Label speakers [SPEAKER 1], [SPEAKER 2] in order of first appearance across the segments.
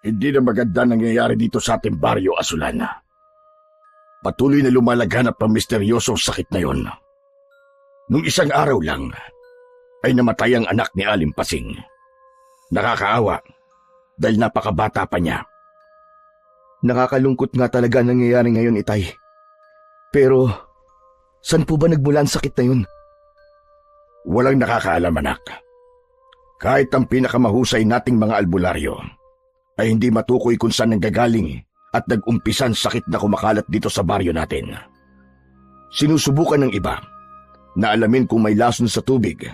[SPEAKER 1] Hindi na maganda nangyayari dito sa ating baryo, Asulana. Patuloy na lumalaganap ang misteryosong sakit na yon. Nung isang araw lang, ay namatay ang anak ni Aling Pasing. Nakakaawa dahil napakabata pa niya.
[SPEAKER 2] Nakakalungkot nga talaga ang nangyayari ngayon, Itay. Pero, saan po ba nagmula ang sakit na yun?
[SPEAKER 1] Walang nakakaalam, anak. Kahit ang pinakamahusay nating mga albularyo ay hindi matukoy kung saan nanggagaling at nag-umpisan sakit na kumakalat dito sa baryo natin. Sinusubukan ng iba na alamin kung may lason sa tubig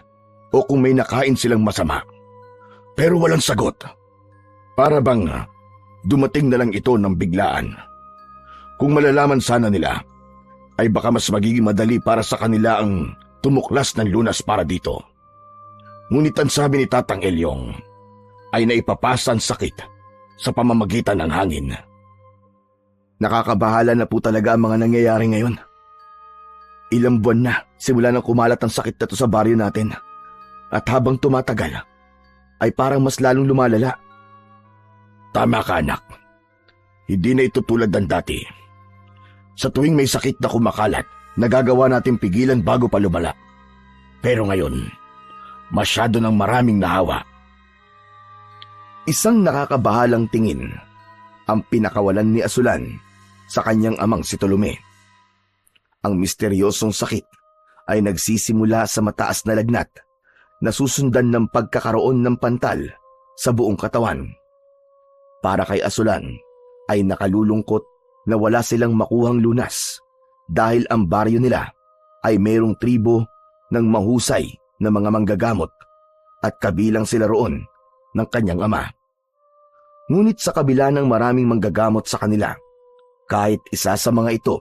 [SPEAKER 1] o kung may nakain silang masama. Pero walang sagot. Para bang dumating na lang ito ng biglaan. Kung malalaman sana nila, ay baka mas magiging madali para sa kanila ang tumuklas ng lunas para dito. Ngunit ang sabi ni Tatang Elyong ay naipapasa ang sakit sa pamamagitan ng hangin.
[SPEAKER 2] Nakakabahala na po talaga ang mga nangyayari ngayon. Ilang buwan na simula nang kumalat ang sakit na to sa baryo natin. At habang tumatagal, ay parang mas lalong lumalala.
[SPEAKER 1] Tama ka, anak. Hindi na ito tulad ng dati. Sa tuwing may sakit na kumakalat, nagagawa natin pigilan bago pa lumala. Pero ngayon, masyado ng maraming nahawa.
[SPEAKER 2] Isang nakakabahalang tingin ang pinakawalan ni Asulan sa kanyang amang si Tolome. Ang misteryosong sakit ay nagsisimula sa mataas na lagnat na susundan ng pagkakaroon ng pantal sa buong katawan. Para kay Asulan ay nakalulungkot na wala silang makuhang lunas dahil ang baryo nila ay mayroong tribo ng mahusay na mga manggagamot at kabilang sila roon ng kanyang ama. Ngunit sa kabila ng maraming manggagamot sa kanila, kahit isa sa mga ito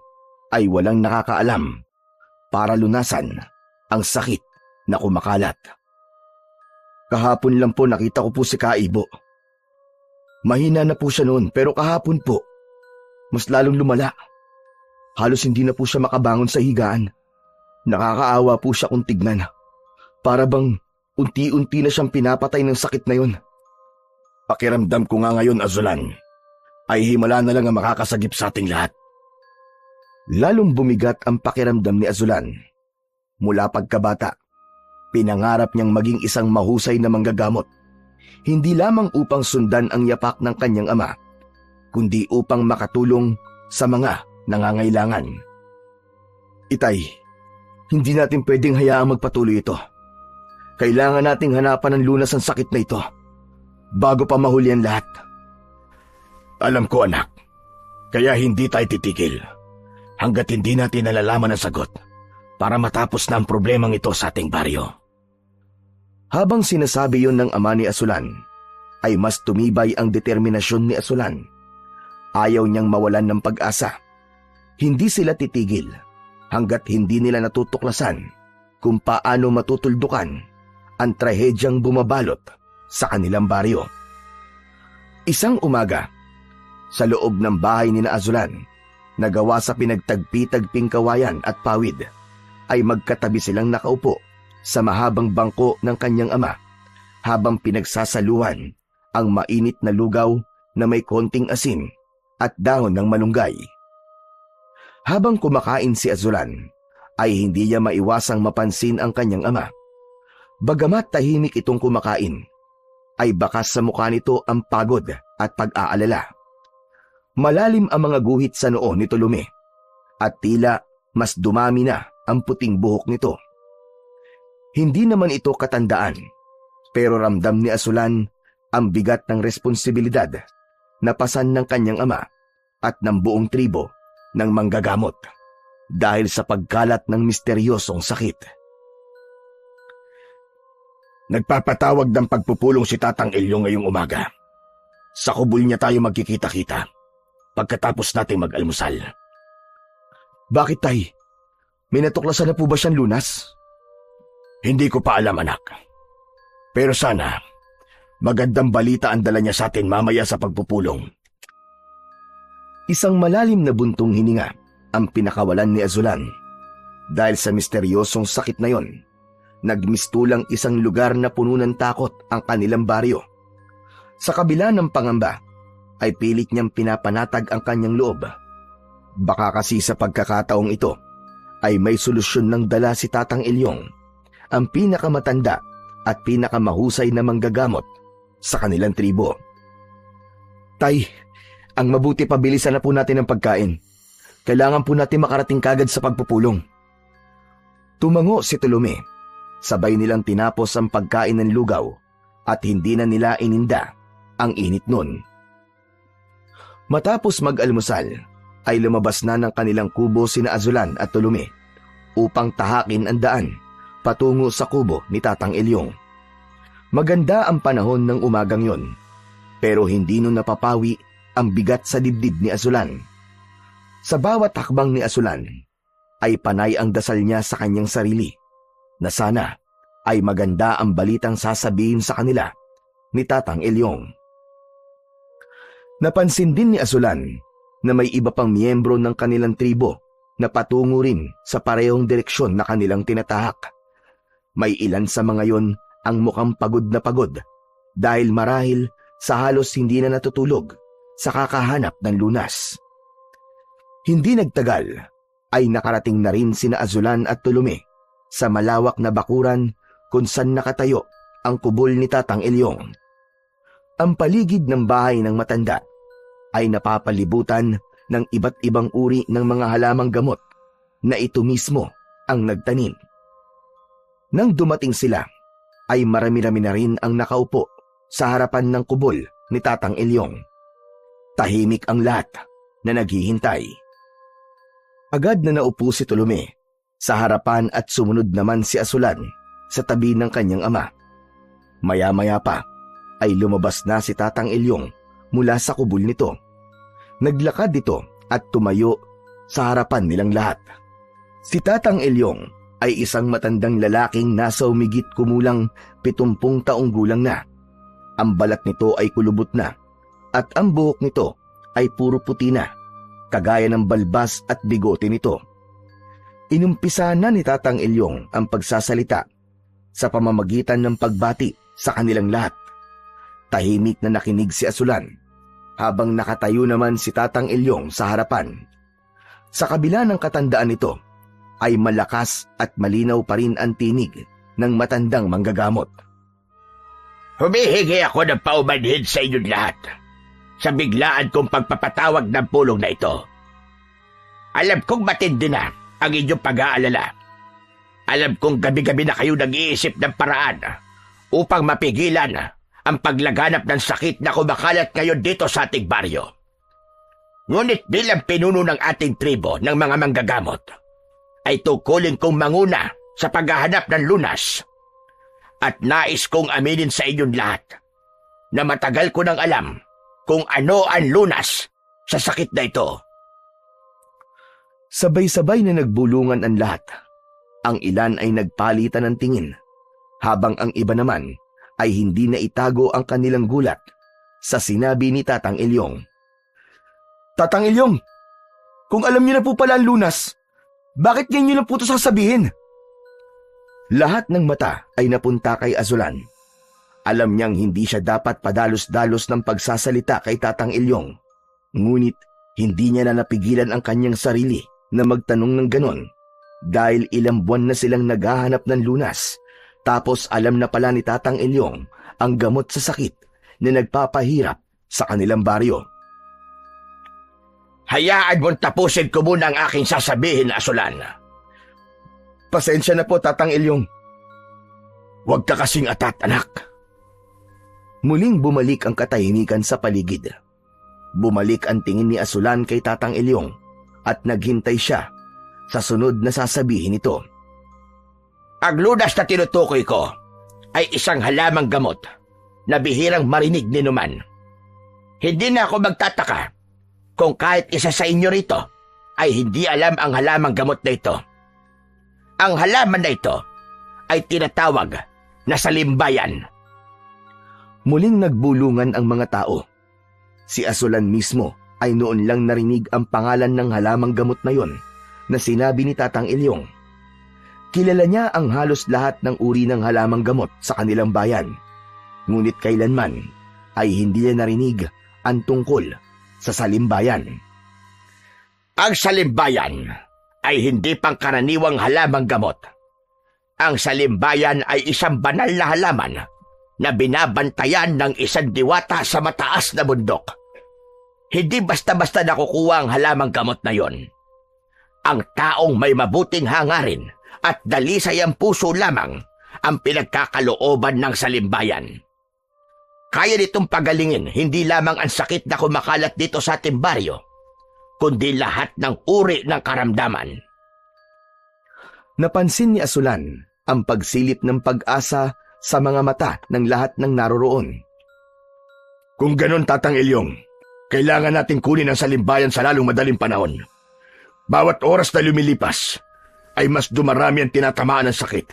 [SPEAKER 2] ay walang nakakaalam para lunasan ang sakit na kumakalat. Kahapon lang po nakita ko po si Kaibo. Mahina na po siya noon pero kahapon po, mas lalong lumala. Halos hindi na po siya makabangon sa higaan. Nakakaawa po siya kung tignan. Para bang unti-unti na siyang pinapatay ng sakit na yun.
[SPEAKER 1] Pakiramdam ko nga ngayon, Azulan, ay himala na lang ang makakasagip sa ating lahat.
[SPEAKER 2] Lalong bumigat ang pakiramdam ni Azulan. Mula pagkabata, pinangarap niyang maging isang mahusay na manggagamot. Hindi lamang upang sundan ang yapak ng kanyang ama, kundi upang makatulong sa mga nangangailangan. Itay, hindi natin pwedeng hayaang magpatuloy ito. Kailangan nating hanapan ng lunas ang sakit na ito bago pa mahuli ang lahat.
[SPEAKER 1] Alam ko, anak, kaya hindi tayo titigil hanggat hindi natin nalalaman ang sagot para matapos na ang problemang ito sa ating baryo.
[SPEAKER 2] Habang sinasabi yon ng ama ni Asulan, ay mas tumibay ang determinasyon ni Asulan. Ayaw niyang mawalan ng pag-asa. Hindi sila titigil hanggat hindi nila natutuklasan kung paano matutuldukan ang trahedyang bumabalot sa kanilang baryo. Isang umaga, sa loob ng bahay ni Azulan, na gawa sa pinagtagpi-tagping kawayan at pawid, ay magkatabi silang nakaupo sa mahabang bangko ng kanyang ama habang pinagsasaluhan ang mainit na lugaw na may konting asin at dahon ng malunggay. Habang kumakain si Azulan, ay hindi niya maiwasang mapansin ang kanyang ama. Bagamat tahimik itong kumakain, ay bakas sa mukha nito ang pagod at pag-aalala. Malalim ang mga guhit sa noo ni Tolome at tila mas dumami na ang puting buhok nito. Hindi naman ito katandaan, pero ramdam ni Asulan ang bigat ng responsibilidad na pasan ng kanyang ama at ng buong tribo ng manggagamot dahil sa pagkalat ng misteryosong sakit.
[SPEAKER 1] Nagpapatawag ng pagpupulong si Tatang Elyo ngayong umaga. Sa kubul niya tayo magkikita-kita pagkatapos nating mag-almusal.
[SPEAKER 2] Bakit, tay? May natuklasan na po ba siyang lunas?
[SPEAKER 1] Hindi ko pa alam, anak. Pero sana, magandang balita ang dala niya sa atin mamaya sa pagpupulong.
[SPEAKER 2] Isang malalim na buntong hininga ang pinakawalan ni Azulan. Dahil sa misteryosong sakit na yon, nagmistulang isang lugar na puno ng takot ang kanilang baryo. Sa kabila ng pangamba, ay pilit niyang pinapanatag ang kanyang loob. Baka kasi sa pagkakataong ito ay may solusyon ng dala si Tatang Ilyong, ang pinakamatanda at pinakamahusay na manggagamot sa kanilang tribo. Tay, ang mabuti pabilisan na po natin ang pagkain. Kailangan po natin makarating kagad sa pagpupulong. Tumango si Tolome. Sabay nilang tinapos ang pagkain ng lugaw at hindi na nila ininda ang init nun. Matapos mag-almusal, ay lumabas na ng kanilang kubo sina Azulan at Tolome upang tahakin ang daan patungo sa kubo ni Tatang Ilyong. Maganda ang panahon ng umagang yon, pero hindi nun napapawi ang bigat sa dibdib ni Azulan. Sa bawat hakbang ni Azulan, ay panay ang dasal niya sa kanyang sarili na sana ay maganda ang balitang sasabihin sa kanila ni Tatang Ilyong. Napansin din ni Azulan na may iba pang miyembro ng kanilang tribo na patungo rin sa parehong direksyon na kanilang tinatahak. May ilan sa mga yon ang mukhang pagod na pagod dahil marahil sa halos hindi na natutulog sa kakahanap ng lunas. Hindi nagtagal ay nakarating na rin sina Azulan at Tolome sa malawak na bakuran kung saan nakatayo ang kubol ni Tatang Ilyong. Ang paligid ng bahay ng matanda ay napapalibutan ng iba't ibang uri ng mga halamang gamot na ito mismo ang nagtanim. Nang dumating sila, ay marami-rami na rin ang nakaupo sa harapan ng kubol ni Tatang Ilyong. Tahimik ang lahat na naghihintay. Agad na naupo si Tolome sa harapan at sumunod naman si Azulan sa tabi ng kanyang ama. Maya-maya pa ay lumabas na si Tatang Ilyong mula sa kubol nito. Naglakad ito at tumayo sa harapan nilang lahat. Si Tatang Ilyong ay isang matandang lalaking nasa umigit kumulang 70 taong gulang na. Ang balat nito ay kulubot na at ang buhok nito ay puro puti na, kagaya ng balbas at bigote nito. Inumpisa na ni Tatang Ilyong ang pagsasalita sa pamamagitan ng pagbati sa kanilang lahat. Tahimik na nakinig si Azulan habang nakatayo naman si Tatang Ilyong sa harapan. Sa kabila ng katandaan nito ay malakas at malinaw pa rin ang tinig ng matandang manggagamot.
[SPEAKER 3] Humihingi ako ng paumanhin sa inyong lahat sa biglaan kong pagpapatawag ng pulong na ito. Alam kong matindi na ang inyong pag-aalala. Alam kong gabi-gabi na kayo nag-iisip ng paraan upang mapigilan ang paglaganap ng sakit na kumakalat ngayon dito sa ating baryo. Ngunit bilang pinuno ng ating tribo ng mga manggagamot, ay tukulin kong manguna sa paghahanap ng lunas. At nais kong aminin sa inyong lahat na matagal ko nang alam kung ano ang lunas sa sakit na ito.
[SPEAKER 2] Sabay-sabay na nagbulungan ang lahat. Ang ilan ay nagpalitan ng tingin, habang ang iba naman ay hindi na itago ang kanilang gulat sa sinabi ni Tatang Ilyong. Tatang Ilyong, kung alam niyo na po pala ang lunas, bakit ganyan niyo na po ito sasabihin? Lahat ng mata ay napunta kay Azulan. Alam niyang hindi siya dapat padalos-dalos ng pagsasalita kay Tatang Ilyong. Ngunit hindi niya na napigilan ang kanyang sarili na magtanong ng ganon dahil ilang buwan na silang naghahanap ng lunas. Tapos alam na pala ni Tatang Ilyong ang gamot sa sakit na nagpapahirap sa kanilang baryo.
[SPEAKER 3] Hayaan mong tapusin ko muna ang aking sasabihin, Azulan.
[SPEAKER 2] Pasensya na po, Tatang Ilyong.
[SPEAKER 3] Huwag ka kasing atat, anak.
[SPEAKER 2] Muling bumalik ang katahimikan sa paligid. Bumalik ang tingin ni Azulan kay Tatang Ilyong at naghintay siya sa sunod na sasabihin nito.
[SPEAKER 3] Ang lunas na tinutukoy ko ay isang halamang gamot na bihirang marinig ni numan. Hindi na ako magtataka kung kahit isa sa inyo rito ay hindi alam ang halamang gamot na ito. Ang halaman na ito ay tinatawag na salimbayan.
[SPEAKER 2] Muling nagbulungan ang mga tao. Si Azulan mismo ay noon lang narinig ang pangalan ng halamang gamot na yon na sinabi ni Tatang Ilyong. Kilala niya ang halos lahat ng uri ng halamang gamot sa kanilang bayan. Ngunit kailanman ay hindi niya narinig ang tungkol sa salimbayan.
[SPEAKER 3] Ang salimbayan ay hindi pangkaraniwang halamang gamot. Ang salimbayan ay isang banal na halaman na binabantayan ng isang diwata sa mataas na bundok. Hindi basta-basta nakukuha ang halamang gamot na yon. Ang taong may mabuting hangarin at dalisay ang puso lamang ang pinagkakalooban ng salimbayan. Kaya nitong pagalingin hindi lamang ang sakit na kumakalat dito sa ating baryo, kundi lahat ng uri ng karamdaman.
[SPEAKER 2] Napansin ni Asulan ang pagsilip ng pag-asa sa mga mata ng lahat ng naroroon.
[SPEAKER 1] Kung ganon, Tatang Ilyong, kailangan natin kunin ang salimbayan sa lalong madaling panahon. Bawat oras na lumilipas, ay mas dumarami ang tinatamaan ng sakit.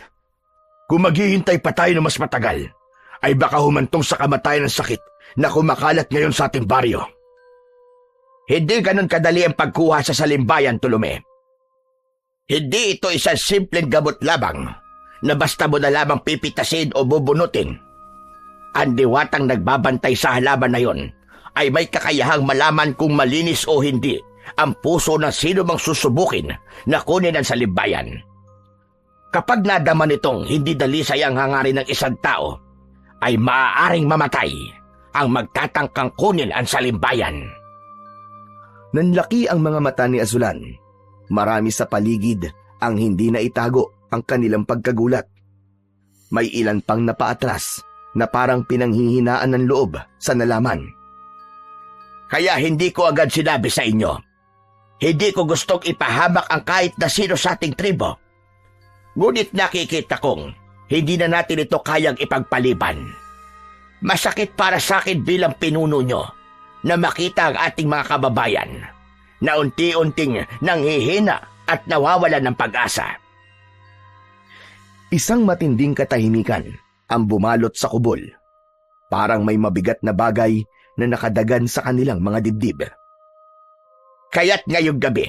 [SPEAKER 1] Kung maghihintay pa tayo ng mas matagal, ay baka humantong sa kamatayan ng sakit na kumakalat ngayon sa ating baryo.
[SPEAKER 3] Hindi ganon kadali ang pagkuha sa salimbayan, Tulume. Hindi ito isang simpleng gamot labang na basta mo na lamang pipitasin o bubunutin. Ang diwatang nagbabantay sa halaman na yon ay may kakayahang malaman kung malinis o hindi ang puso ng sino mang susubukin na kunin ang salimbayan. Kapag nadama nitong hindi dalisay ang hangarin ng isang tao, ay maaaring mamatay ang magtatangkang kunin ang salimbayan.
[SPEAKER 2] Nanlaki ang mga mata ni Azulan. Marami sa paligid ang hindi na itago ang kanilang pagkagulat. May ilan pang napaatras na parang pinanghihinaan ng loob sa nalaman.
[SPEAKER 3] Kaya hindi ko agad sinabi sa inyo. Hindi ko gustong ipahamak ang kahit na sino sa ating tribo. Ngunit nakikita kong hindi na natin ito kayang ipagpaliban. Masakit para sa akin bilang pinuno nyo na makita ang ating mga kababayan na unti-unting nanghihina at nawawalan ng pag-asa.
[SPEAKER 2] Isang matinding katahimikan ang bumalot sa kubol. Parang may mabigat na bagay na nakadagan sa kanilang mga dibdib.
[SPEAKER 3] Kaya't ngayong gabi,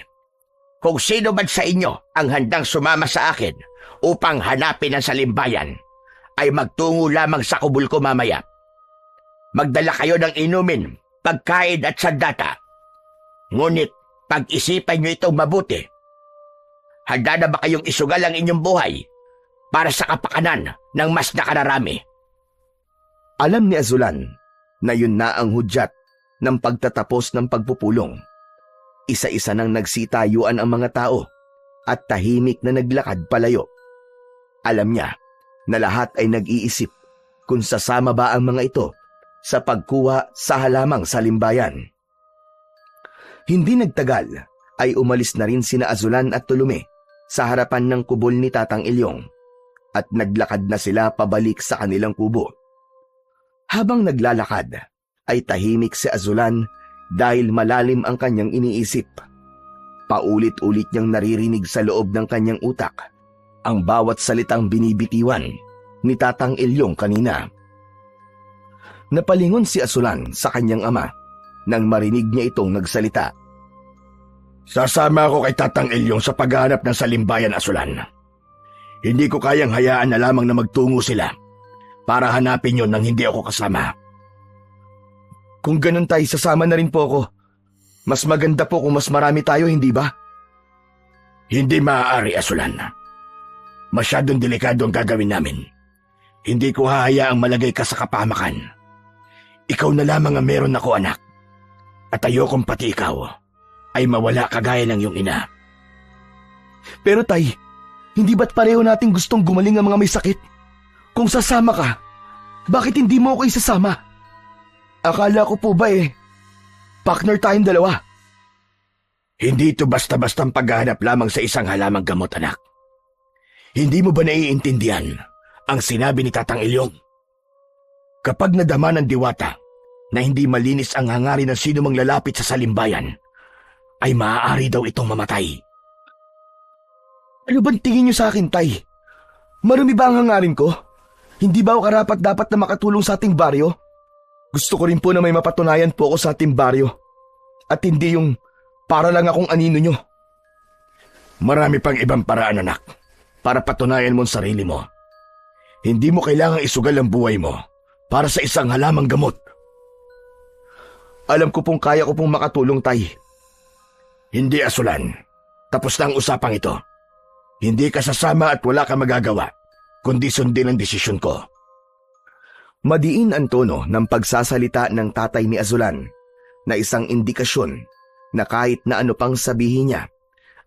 [SPEAKER 3] kung sino man sa inyo ang handang sumama sa akin upang hanapin ang salimbayan, ay magtungo lamang sa kubol ko mamaya. Magdala kayo ng inumin, pagkain at sandata. Ngunit pag-isipan nyo itong mabuti. Handa na ba kayong isugal ang inyong buhay para sa kapakanan ng mas nakararami?
[SPEAKER 2] Alam ni Azulan na yun na ang hudyat ng pagtatapos ng pagpupulong. Isa-isa nang nagsitayuan ang mga tao at tahimik na naglakad palayo. Alam niya na lahat ay nag-iisip kung sasama ba ang mga ito sa pagkuha sa halamang salimbayan. Hindi nagtagal ay umalis na rin sina Azulan at Tulume sa harapan ng kubol ni Tatang Ilyong at naglakad na sila pabalik sa kanilang kubo. Habang naglalakad ay tahimik si Azulan dahil malalim ang kanyang iniisip. Paulit-ulit niyang naririnig sa loob ng kanyang utak ang bawat salitang binibitiwan ni Tatang Ilyong kanina. Napalingon si Azulan sa kanyang ama nang marinig niya itong nagsalita.
[SPEAKER 1] Sasama ako kay Tatang Ilyong sa paghahanap ng salimbayan, Asulan. Hindi ko kayang hayaan na lamang na magtungo sila para hanapin yon nang hindi ako kasama.
[SPEAKER 2] Kung ganun tayo, sasama na rin po ako. Mas maganda po kung mas marami tayo, hindi ba?
[SPEAKER 1] Hindi maaari, Asulan. Masyadong delikado ang gagawin namin. Hindi ko hahayaang malagay ka sa kapahamakan. Ikaw na lamang ang meron ako, anak. At ayokong pati ikaw ay mawala kagaya ng iyong ina.
[SPEAKER 2] Pero tay, hindi ba't pareho nating gustong gumaling ang mga may sakit? Kung sasama ka, bakit hindi mo ako isasama? Akala ko po ba partner tayong dalawa?
[SPEAKER 1] Hindi ito basta-bastang paghahanap lamang sa isang halamang gamot, anak. Hindi mo ba naiintindihan ang sinabi ni Tatang Ilyong? Kapag nadama ng diwata na hindi malinis ang hangarin ng sino mang lalapit sa salimbayan, ay maaari daw itong mamatay.
[SPEAKER 2] Ano bang tingin niyo sa akin, tay? Marumi ba ang hangarin ko? Hindi ba ako karapat-dapat na makatulong sa ating baryo? Gusto ko rin po na may mapatunayan po ako sa ating baryo. At hindi yung para lang akong anino nyo.
[SPEAKER 1] Marami pang ibang paraan, anak, para patunayan mo ang sarili mo. Hindi mo kailangang isugal ang buhay mo para sa isang halamang gamot.
[SPEAKER 2] Alam ko pong kaya ko pong makatulong, Tay.
[SPEAKER 1] Hindi, Asulan. Tapos na ang usapang ito. Hindi ka sasama at wala ka magagawa, kundi sundin ang desisyon ko.
[SPEAKER 2] Madiin ang tono ng pagsasalita ng tatay ni Azulan na isang indikasyon na kahit na ano pang sabihin niya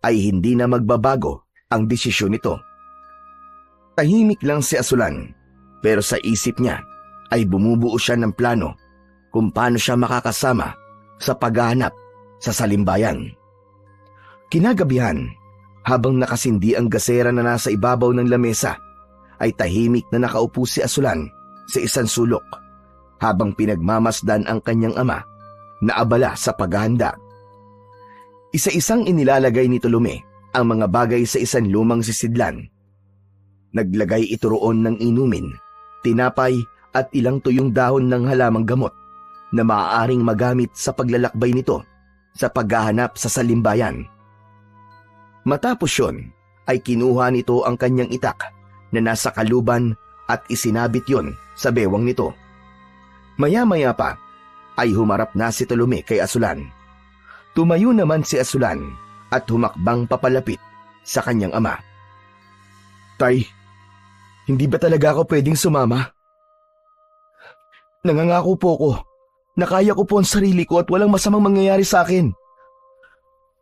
[SPEAKER 2] ay hindi na magbabago ang desisyon nito. Tahimik lang si Azulan pero sa isip niya ay bumubuo siya ng plano kung paano siya makakasama sa paghahanap sa salimbayan. Kinagabihan, habang nakasindi ang gasera na nasa ibabaw ng lamesa, ay tahimik na nakaupo si Azulan sa isang sulok habang pinagmamasdan ang kanyang ama na abala sa paghahanda. Isa-isang inilalagay ni Tolome ang mga bagay sa isang lumang sisidlan. Naglagay ito roon ng inumin, tinapay at ilang tuyong dahon ng halamang gamot na maaaring magamit sa paglalakbay nito sa paghahanap sa salimbayan. Matapos yun, ay kinuha nito ang kanyang itak na nasa kaluban at isinabit yon sa bewang nito. Maya-maya pa, ay humarap na si Tolome kay Azulan. Tumayo naman si Azulan at humakbang papalapit sa kanyang ama. Tay, hindi ba talaga ako pwedeng sumama? Nangangako po ko na kaya ko po ang sarili ko at walang masamang mangyayari sa akin.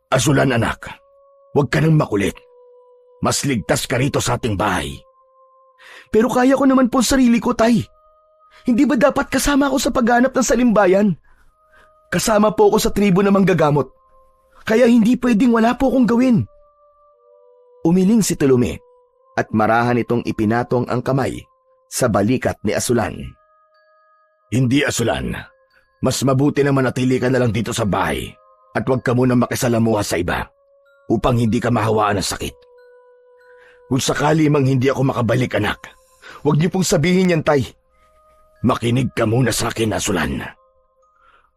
[SPEAKER 1] Asulan, anak, huwag ka nang makulit. Mas ligtas ka rito sa ating bahay.
[SPEAKER 2] Pero kaya ko naman po ang sarili ko, Tay. Hindi ba dapat kasama ako sa paghanap ng salimbayan? Kasama po ako sa tribo na manggagamot. Kaya hindi pwedeng wala po akong gawin. Umiling si Tolome at marahan itong ipinatong ang kamay sa balikat ni Azulan.
[SPEAKER 1] Hindi, Asulan. Mas mabuti na manatili ka na lang dito sa bahay at huwag ka munang makisalamuha sa iba upang hindi ka mahawaan ng sakit. Kung sakali mang hindi ako makabalik, anak, huwag niyo pong sabihin yan, Tay. Makinig ka muna sa akin, Asulan.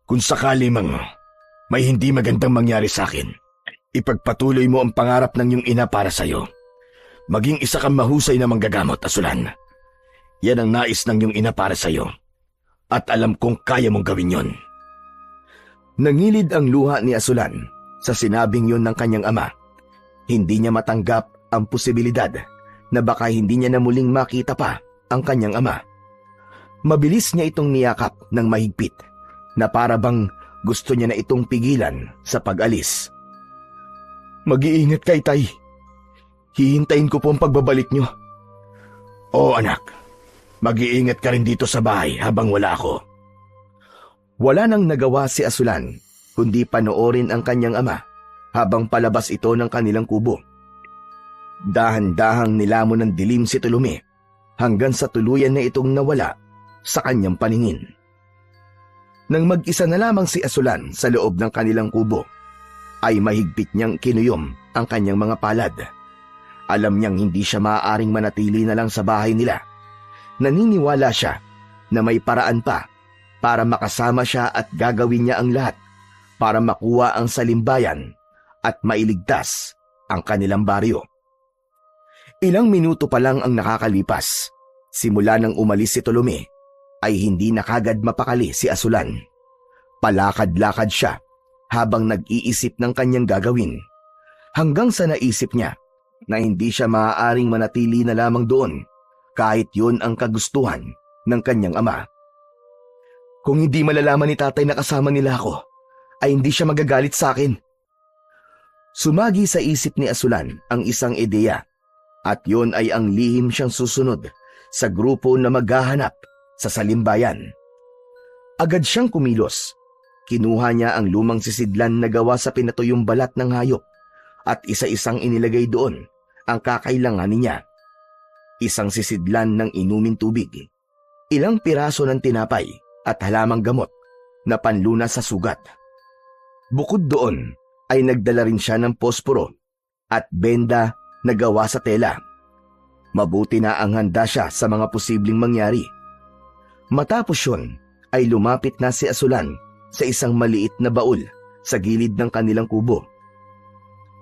[SPEAKER 1] Kung sakali mang may hindi magandang mangyari sa akin, ipagpatuloy mo ang pangarap ng iyong ina para sa'yo. Maging isa kang mahusay na manggagamot, Asulan. Yan ang nais ng iyong ina para sa'yo. At alam kong kaya mong gawin yon.
[SPEAKER 2] Nangilid ang luha ni Azulan sa sinabing yon ng kanyang ama. Hindi niya matanggap ang posibilidad na baka hindi niya na muling makita pa ang kanyang ama. Mabilis niya itong niyakap ng mahigpit na para bang gusto niya na itong pigilan sa pag-alis. Mag-iingat kay Tay. Hihintayin ko po ang pagbabalik niyo.
[SPEAKER 1] Oo, anak. Mag-iingat ka rin dito sa bahay habang wala ako.
[SPEAKER 2] Wala nang nagawa si Azulan kundi panoorin ang kanyang ama habang palabas ito ng kanilang kubo. Dahan-dahang nilamon ng dilim si Tolome hanggang sa tuluyan na itong nawala sa kanyang paningin. Nang mag-isa na lamang si Azulan sa loob ng kanilang kubo, ay mahigpit niyang kinuyom ang kanyang mga palad. Alam niyang hindi siya maaaring manatili na lang sa bahay nila. Naniniwala siya na may paraan pa para makasama siya at gagawin niya ang lahat para makuha ang salimbayan at mailigtas ang kanilang baryo. Ilang minuto pa lang ang nakakalipas. Simula nang umalis si Tolome, ay hindi na kagad mapakali si Azulan. Palakad-lakad siya habang nag-iisip ng kanyang gagawin. Hanggang sa naisip niya na hindi siya maaaring manatili na lamang doon kahit yun ang kagustuhan ng kanyang ama. Kung hindi malalaman ni tatay na kasama nila ako, ay hindi siya magagalit sa akin. Sumagi sa isip ni Azulan ang isang ideya at yun ay ang lihim siyang susunod sa grupo na maghahanap sa salimbayan. Agad siyang kumilos. Kinuha niya ang lumang sisidlan na gawa sa pinatuyong balat ng hayop at isa-isang inilagay doon ang kakailanganin niya. Isang sisidlan ng inuming tubig, ilang piraso ng tinapay at halamang gamot na panlunas sa sugat. Bukod doon ay nagdala rin siya ng posporo at benda na gawa sa tela. Mabuti na ang handa siya sa mga posibleng mangyari. Matapos yun ay lumapit na si Azulan sa isang maliit na baul sa gilid ng kanilang kubo.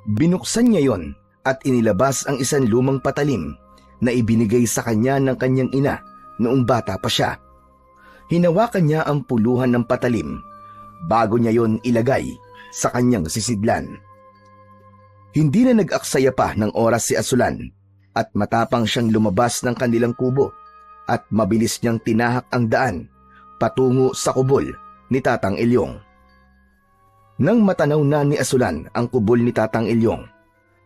[SPEAKER 2] Binuksan niya yon at inilabas ang isang lumang patalim na ibinigay sa kanya ng kanyang ina noong bata pa siya. Hinawakan niya ang puluhan ng patalim bago niya yon ilagay sa kanyang sisidlan. Hindi na nag-aksaya pa ng oras si Asulan at matapang siyang lumabas ng kanilang kubo at mabilis niyang tinahak ang daan patungo sa kubol ni Tatang Ilyong. Nang matanaw na ni Asulan ang kubol ni Tatang Ilyong,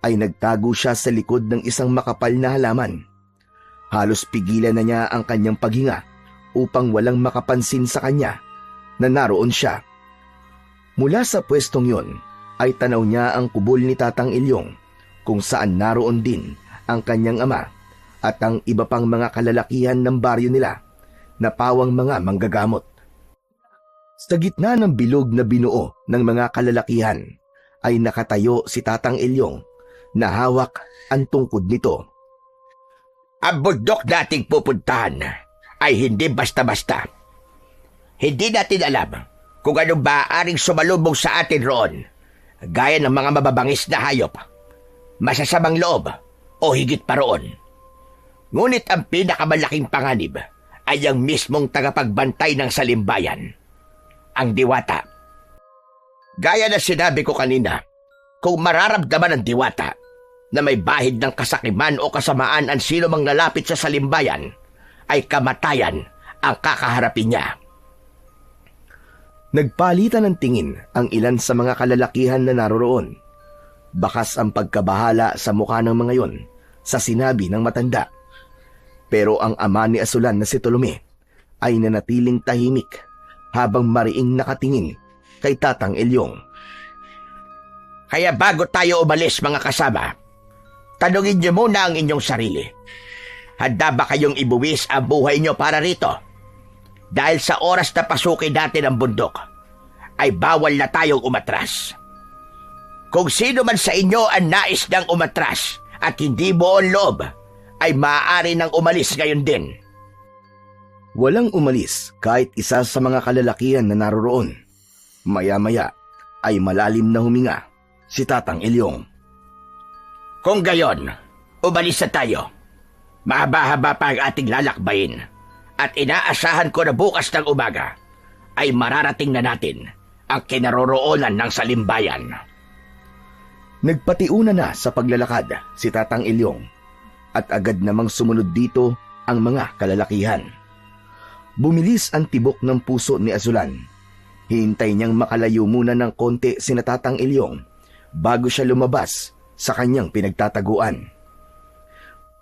[SPEAKER 2] ay nagtago siya sa likod ng isang makapal na halaman. Halos pigilan na niya ang kanyang paghinga upang walang makapansin sa kanya na naroon siya. Mula sa pwestong yon ay tanaw niya ang kubol ni Tatang Ilyong kung saan naroon din ang kanyang ama at ang iba pang mga kalalakihan ng baryo nila na pawang mga manggagamot. Sa gitna ng bilog na binuo ng mga kalalakihan ay nakatayo si Tatang Ilyong na hawak ang tungkod nito.
[SPEAKER 3] Ang bundok nating pupuntahan ay hindi basta-basta. Hindi natin alam kung anong maaaring sumalubong sa atin roon, gaya ng mga mababangis na hayop, masasamang loob, o higit pa roon. Ngunit ang pinakamalaking panganib ay ang mismong tagapagbantay ng salimbayan, ang diwata. Gaya na sinabi ko kanina, kung mararamdaman ng diwata na may bahid ng kasakiman o kasamaan ang sino mang lalapit sa salimbayan, ay kamatayan ang kakaharapin niya.
[SPEAKER 2] Nagpalitan ng tingin ang ilan sa mga kalalakihan na naroroon. Bakas ang pagkabahala sa mukha ng mga yon sa sinabi ng matanda. Pero ang ama ni Asulan na si Tolome ay nanatiling tahimik habang mariing nakatingin kay Tatang Ilyong.
[SPEAKER 3] Kaya bago tayo umalis mga kasama, tanungin niyo muna ang inyong sarili. Handa ba kayong ibuwis ang buhay niyo para rito? Dahil sa oras na pasukin natin ang bundok, ay bawal na tayong umatras. Kung sino man sa inyo ang nais ng umatras at hindi buong loob, ay maaari nang umalis ngayon din.
[SPEAKER 2] Walang umalis kahit isa sa mga kalalakihan na naroroon. Maya-maya ay malalim na huminga si Tatang Ilyong.
[SPEAKER 3] Kung gayon, umalis na tayo. Mahaba-haba pa ang ating lalakbayin at inaasahan ko na bukas ng umaga ay mararating na natin ang kinaroroonan ng salimbayan.
[SPEAKER 2] Nagpatiuna na sa paglalakad si Tatang Ilyong at agad namang sumunod dito ang mga kalalakihan. Bumilis ang tibok ng puso ni Asulan. Hintay niyang makalayo muna ng konti si Tatang Ilyong bago siya lumabas sa kanyang pinagtataguan.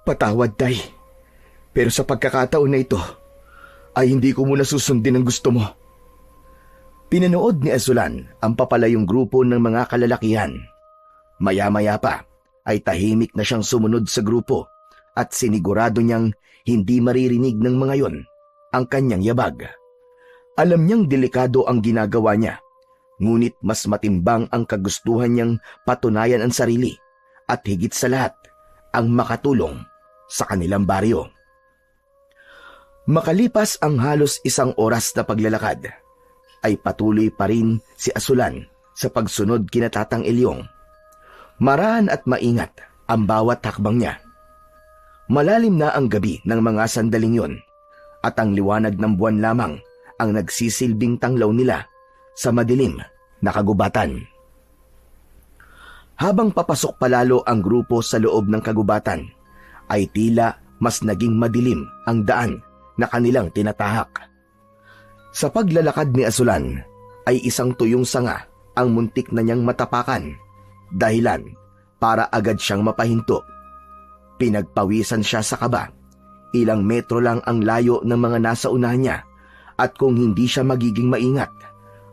[SPEAKER 2] Patawad, Tay. Pero sa pagkakataon na ito, ay hindi ko muna susundin ang gusto mo. Pinanood ni Asulan ang papalayong grupo ng mga kalalakihan. Maya-maya pa ay tahimik na siyang sumunod sa grupo at sinigurado niyang hindi maririnig ng mga yon ang kanyang yabag. Alam niyang delikado ang ginagawa niya, ngunit mas matimbang ang kagustuhan niyang patunayan ang sarili at higit sa lahat ang makatulong sa kanilang baryo. Makalipas ang halos isang oras na paglalakad, ay patuloy pa rin si Asulan sa pagsunod kina Tatang Ilyong. Maraan at maingat ang bawat hakbang niya. Malalim na ang gabi ng mga sandaling yon at ang liwanag ng buwan lamang ang nagsisilbing tanglaw nila sa madilim na kagubatan. Habang papasok palalo ang grupo sa loob ng kagubatan, ay tila mas naging madilim ang daan na kanilang tinatahak. Sa paglalakad ni Asulan ay isang tuyong sanga ang muntik na niyang matapakan, dahilan para agad siyang mapahinto. Pinagpawisan siya sa kaba. Ilang metro lang ang layo ng mga nasa unahan niya at kung hindi siya magiging maingat,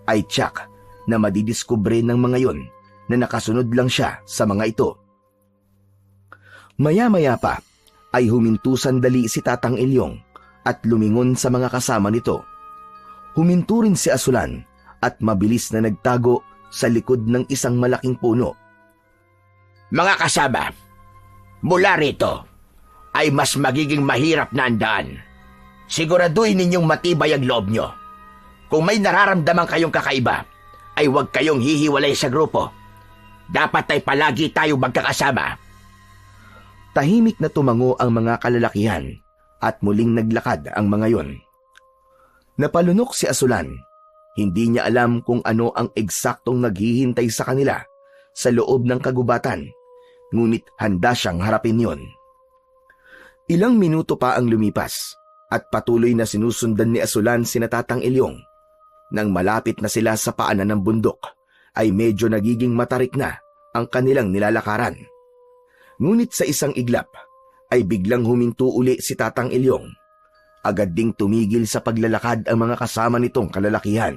[SPEAKER 2] ay tiyak na madidiskubre ng mga yon na nakasunod lang siya sa mga ito. Maya-maya pa ay huminto sandali si Tatang Ilyong at lumingon sa mga kasama nito. Huminto rin si Asulan at mabilis na nagtago sa likod ng isang malaking puno.
[SPEAKER 3] Mga kasama, mula rito ay mas magiging mahirap na ang daan. Siguraduhin ninyong matibay ang loob nyo. Kung may nararamdaman kayong kakaiba, ay huwag kayong hihiwalay sa grupo. Dapat ay palagi tayo magkakasama.
[SPEAKER 2] Tahimik na tumango ang mga kalalakihan at muling naglakad ang mga yon. Napalunok si Asulan Hindi niya alam kung ano ang eksaktong naghihintay sa kanila sa loob ng kagubatan, ngunit handa siyang harapin yon. Ilang minuto pa ang lumipas at patuloy na sinusundan ni Asulan sina Tatang Ilyong. Nang malapit na sila sa paanan ng bundok, ay medyo nagiging matarik na ang kanilang nilalakaran. Ngunit sa isang iglap, ay biglang huminto uli si Tatang Ilyong. Agad ding tumigil sa paglalakad ang mga kasama nitong kalalakihan.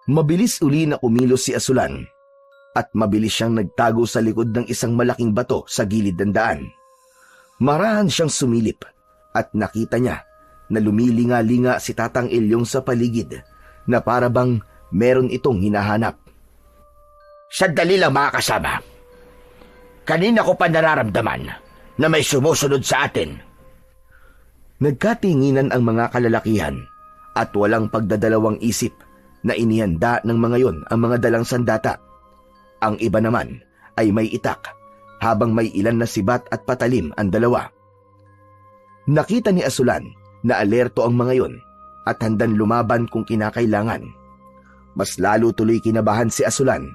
[SPEAKER 2] Mabilis uli na kumilos si Asulan at mabilis siyang nagtago sa likod ng isang malaking bato sa gilid ng daan. Marahan siyang sumilip at nakita niya na lumilinga-linga si Tatang Ilyong sa paligid na para bang meron itong hinahanap.
[SPEAKER 3] Sandali lang mga kasama. Kanina ko pa nararamdaman na may sumusunod sa atin.
[SPEAKER 2] Nagkatinginan ang mga kalalakihan at walang pagdadalawang isip na inihanda ng mga yon ang mga dalang sandata. Ang iba naman ay may itak habang may ilan na sibat at patalim ang dalawa. Nakita ni Asulan na alerto ang mga yon at handang lumaban kung kinakailangan. Mas lalo tuloy kinabahan si Asulan.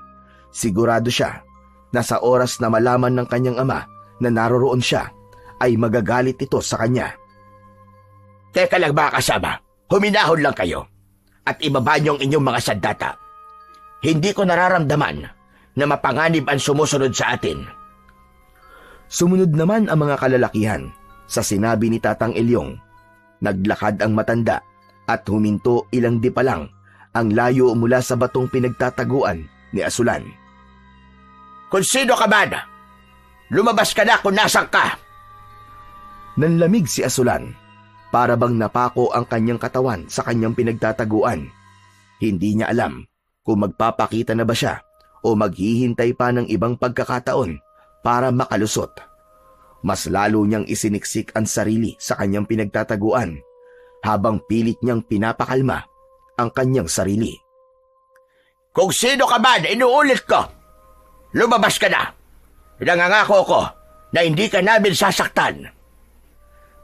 [SPEAKER 2] Sigurado siya na sa oras na malaman ng kanyang ama na naroroon siya, ay magagalit ito sa kanya.
[SPEAKER 3] Teka lang mga kasama, huminahon lang kayo at ibaba niyo ang inyong mga sandata. Hindi ko nararamdaman na mapanganib ang sumusunod sa atin.
[SPEAKER 2] Sumunod naman ang mga kalalakihan sa sinabi ni Tatang Ilyong. Naglakad ang matanda at huminto ilang di pa lang ang layo mula sa batong pinagtataguan ni Asulan.
[SPEAKER 3] Kung sino ka man, lumabas ka na kung nasan ka.
[SPEAKER 2] Nanlamig si Asulan. Para bang napako ang kanyang katawan sa kanyang pinagtataguan. Hindi niya alam kung magpapakita na ba siya o maghihintay pa ng ibang pagkakataon para makalusot. Mas lalo niyang isiniksik ang sarili sa kanyang pinagtataguan habang pilit niyang pinapakalma ang kanyang sarili.
[SPEAKER 3] Kung sino ka man, inuulit ko. Lumabas ka na. Nangangako ko na hindi ka namin sasaktan.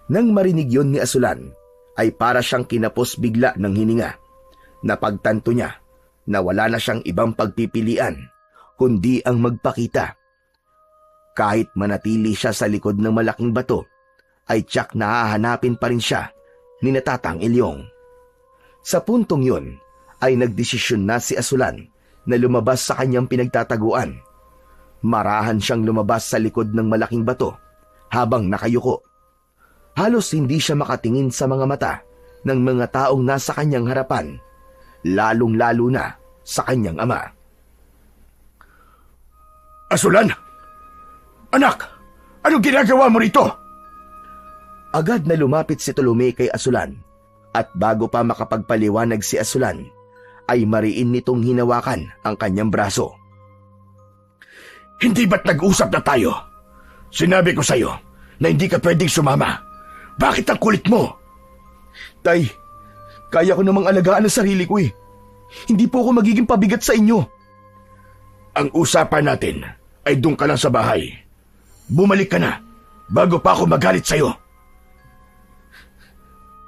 [SPEAKER 2] Nang marinig yon ni Asulan, ay para siyang kinapos bigla ng hininga. Napagtanto niya na wala na siyang ibang pagpipilian kundi ang magpakita. Kahit manatili siya sa likod ng malaking bato, ay tiyak na hahanapin pa rin siya ni Tatang Ilyong. Sa puntong yon, ay nagdesisyon na si Asulan na lumabas sa kanyang pinagtataguan. Marahan siyang lumabas sa likod ng malaking bato habang nakayuko. Halos hindi siya makatingin sa mga mata ng mga taong nasa kanyang harapan, lalong-lalo na sa kanyang ama.
[SPEAKER 1] Asulan! Anak! Anong ginagawa mo rito?
[SPEAKER 2] Agad na lumapit si Tolome kay Asulan at bago pa makapagpaliwanag si Asulan, ay mariin nitong hinawakan ang kanyang braso.
[SPEAKER 1] Hindi ba't nag-usap na tayo? Sinabi ko sa'yo na hindi ka pwedeng sumama. Bakit ang kulit mo?
[SPEAKER 2] Tay, kaya ko namang alagaan ang sarili ko eh. Hindi po ako magiging pabigat sa inyo.
[SPEAKER 1] Ang usapan natin ay doon ka lang sa bahay. Bumalik ka na bago pa ako magalit sa'yo.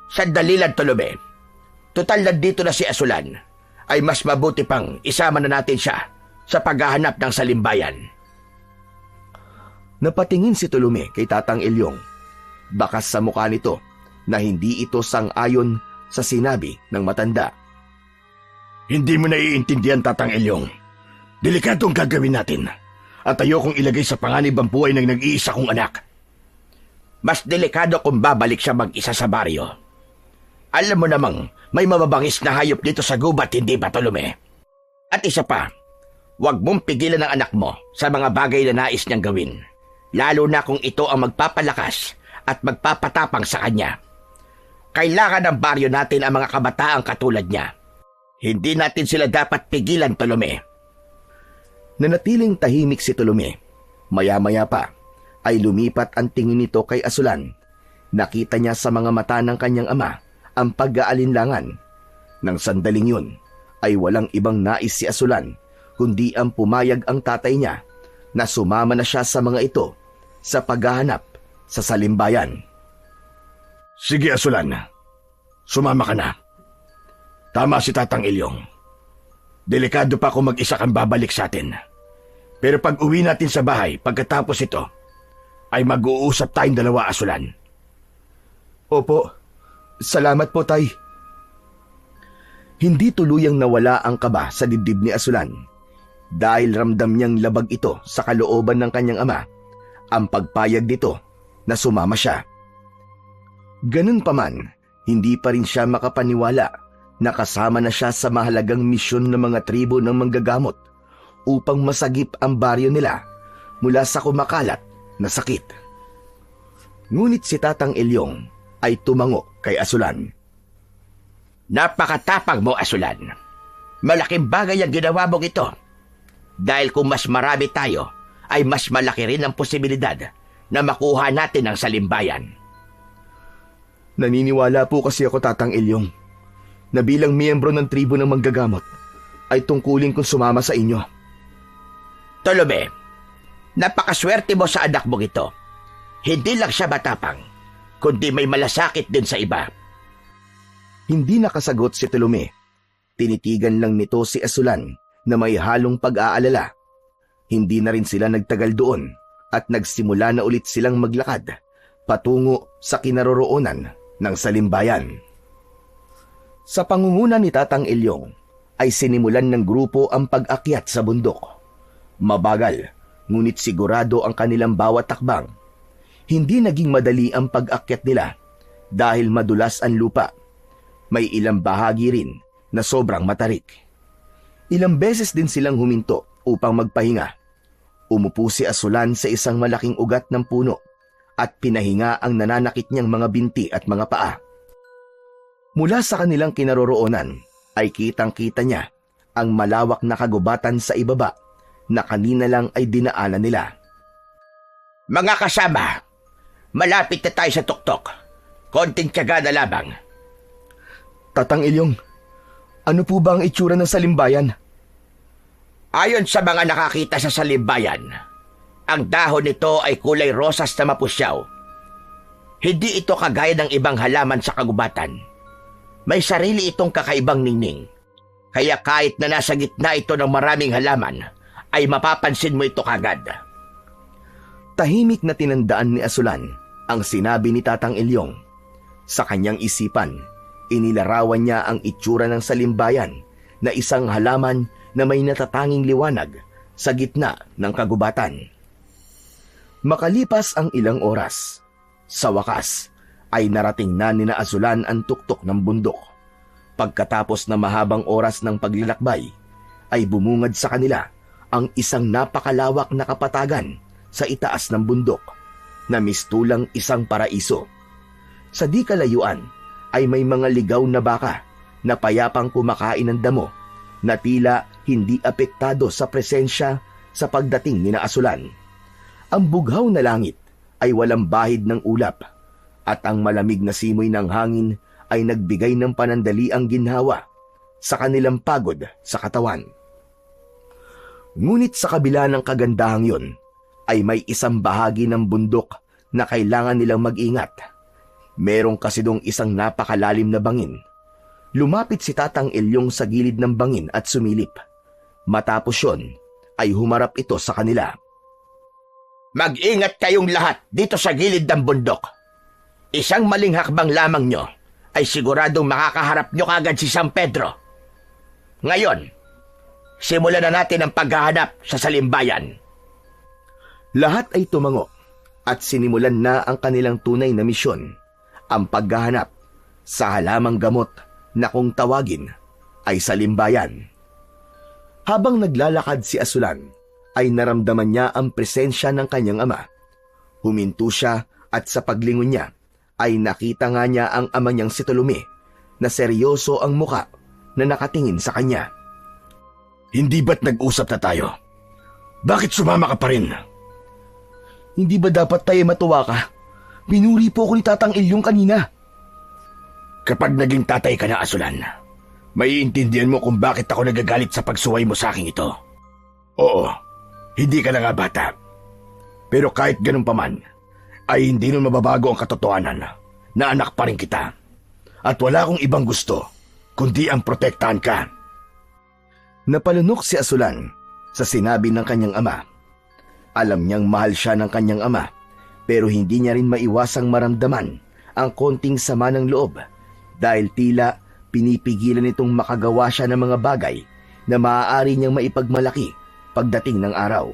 [SPEAKER 3] Sandali lang, Tolome. Total nandito na si Asulan. Ay mas mabuti pang isama na natin siya sa paghahanap ng salimbayan.
[SPEAKER 2] Napatingin si Tolome kay Tatang Ilyong. Bakas sa mukha nito na hindi ito sang-ayon sa sinabi ng matanda.
[SPEAKER 1] Hindi mo naiintindihan, Tatang Ilyong. Delikadong gagawin natin at ayokong ilagay sa panganib ang buhay ng nag-iisa kong anak.
[SPEAKER 3] Mas delikado kung babalik siya mag-isa sa baryo. Alam mo namang may mababangis na hayop dito sa gubat, hindi ba, Tolome? At isa pa, huwag mong pigilan ang anak mo sa mga bagay na nais niyang gawin, lalo na kung ito ang magpapalakas at magpapatapang sa kanya. Kailangan ng baryo natin ang mga kabataang katulad niya. Hindi natin sila dapat pigilan, Tolome.
[SPEAKER 2] Nanatiling tahimik si Tolome. Maya-maya pa ay lumipat ang tingin nito kay Asulan. Nakita niya sa mga mata ng kanyang ama ang pag-aalinlangan. Nang sandaling yun ay walang ibang nais si Asulan kundi ang pumayag ang tatay niya na sumama na siya sa mga ito sa paghahanap sa salimbayan.
[SPEAKER 1] Sige, Asulan. Sumama ka na. Tama si Tatang Ilyong. Delikado pa kung mag-isa kang babalik sa atin. Pero pag uwi natin sa bahay, pagkatapos ito, ay mag-uusap tayong dalawa, Asulan.
[SPEAKER 2] Opo, salamat po, Tay. Hindi tuluyang nawala ang kaba sa dibdib ni Asulan dahil ramdam niyang labag ito sa kalooban ng kanyang ama ang pagpayag nito na sumama siya. Ganun pa man, hindi pa rin siya makapaniwala na kasama na siya sa mahalagang misyon ng mga tribo ng manggagamot upang masagip ang baryo nila mula sa kumakalat na sakit. Ngunit si Tatang Ilyong ay tumango kay Asulan.
[SPEAKER 3] Napakatapang mo, Asulan. Malaking bagay ang ginawa mong ito. Dahil kung mas marami tayo, ay mas malaki rin ang posibilidad na makuha natin ang salimbayan.
[SPEAKER 2] Naniniwala po kasi ako, Tatang Ilyong, na bilang miyembro ng tribo ng manggagamot ay tungkulin kong sumama sa inyo.
[SPEAKER 3] Tolome, napakaswerte mo sa anak mong ito. Hindi lang siya matapang, kundi may malasakit din sa iba.
[SPEAKER 2] Hindi nakasagot si Tolome. Tinitigan lang nito si Asulan na may halong pag-aalala. Hindi na rin sila nagtagal doon at nagsimula na ulit silang maglakad patungo sa kinaroroonan ng salimbayan. Sa pangunguna ni Tatang Ilyong ay sinimulan ng grupo ang pag-akyat sa bundok. Mabagal, ngunit sigurado ang kanilang bawat takbang. Hindi naging madali ang pag-akyat nila dahil madulas ang lupa. May ilang bahagi rin na sobrang matarik. Ilang beses din silang huminto upang magpahinga. Umupo si Asulan sa isang malaking ugat ng puno at pinahinga ang nananakit niyang mga binti at mga paa. Mula sa kanilang kinaroroonan ay kitang-kita niya ang malawak na kagubatan sa ibaba na kanina lang ay dinaanan nila.
[SPEAKER 3] Mga kasama, malapit na tayo sa tuktok. Konting tiyaga na lamang.
[SPEAKER 2] Tatang Ilyong, ano po ba ang itsura ng salimbayan?
[SPEAKER 3] Ayon sa mga nakakita sa salimbayan, ang dahon nito ay kulay rosas na mapusyaw. Hindi ito kagaya ng ibang halaman sa kagubatan. May sarili itong kakaibang ningning. Kaya kahit na nasa gitna ito ng maraming halaman, ay mapapansin mo ito kagad.
[SPEAKER 2] Tahimik na tinandaan ni Asulan ang sinabi ni Tatang Ilyong. Sa kanyang isipan, inilarawan niya ang itsura ng salimbayan na isang halaman na may natatanging liwanag sa gitna ng kagubatan. Makalipas ang ilang oras, sa wakas ay narating na ni Asulan ang tuktok ng bundok. Pagkatapos na mahabang oras ng paglalakbay, ay bumungad sa kanila ang isang napakalawak na kapatagan sa itaas ng bundok na mistulang isang paraiso. Sa di kalayuan ay may mga ligaw na baka na payapang kumakain ng damo na tila hindi apektado sa presensya sa pagdating ni Asulan. Ang bughaw na langit ay walang bahid ng ulap at ang malamig na simoy ng hangin ay nagbigay ng panandaliang ginhawa sa kanilang pagod sa katawan. Ngunit sa kabila ng kagandahang yon, ay may isang bahagi ng bundok na kailangan nilang mag-ingat. Merong kasi dong isang napakalalim na bangin. Lumapit si Tatang Ilyong sa gilid ng bangin at sumilip. Matapos yon, ay humarap ito sa kanila.
[SPEAKER 3] Mag-ingat kayong lahat dito sa gilid ng bundok. Isang maling hakbang lamang nyo ay siguradong makakaharap nyo kagad si San Pedro. Ngayon, simulan na natin ang paghahanap sa salimbayan.
[SPEAKER 2] Lahat ay tumango at sinimulan na ang kanilang tunay na misyon, ang paghahanap sa halamang gamot na kung tawagin ay salimbayan. Habang naglalakad si Asulan, ay naramdaman niya ang presensya ng kanyang ama. Huminto siya at sa paglingon niya, ay nakita nga niya ang ama niyang si Tolome na seryoso ang muka na nakatingin sa kanya.
[SPEAKER 1] Hindi ba't nag-usap na tayo? Bakit sumama ka pa rin?
[SPEAKER 2] Hindi ba dapat tayo matuwa ka? Pinuri po ko ni Tatang Ilyong kanina.
[SPEAKER 1] Kapag naging tatay ka na, Asulan, maiintindihan mo kung bakit ako nagagalit sa pagsuway mo sa akin ito. Oo, hindi ka na nga bata. Pero kahit ganun pa man, ay hindi nun mababago ang katotohanan na anak pa rin kita. At wala akong ibang gusto kundi ang protektahan ka.
[SPEAKER 2] Napalunok si Asulan sa sinabi ng kanyang ama. Alam niyang mahal siya ng kanyang ama, pero hindi niya rin maiwasang maramdaman ang konting sama ng loob dahil tila pinipigilan nitong makagawa siya ng mga bagay na maaari niyang maipagmalaki pagdating ng araw.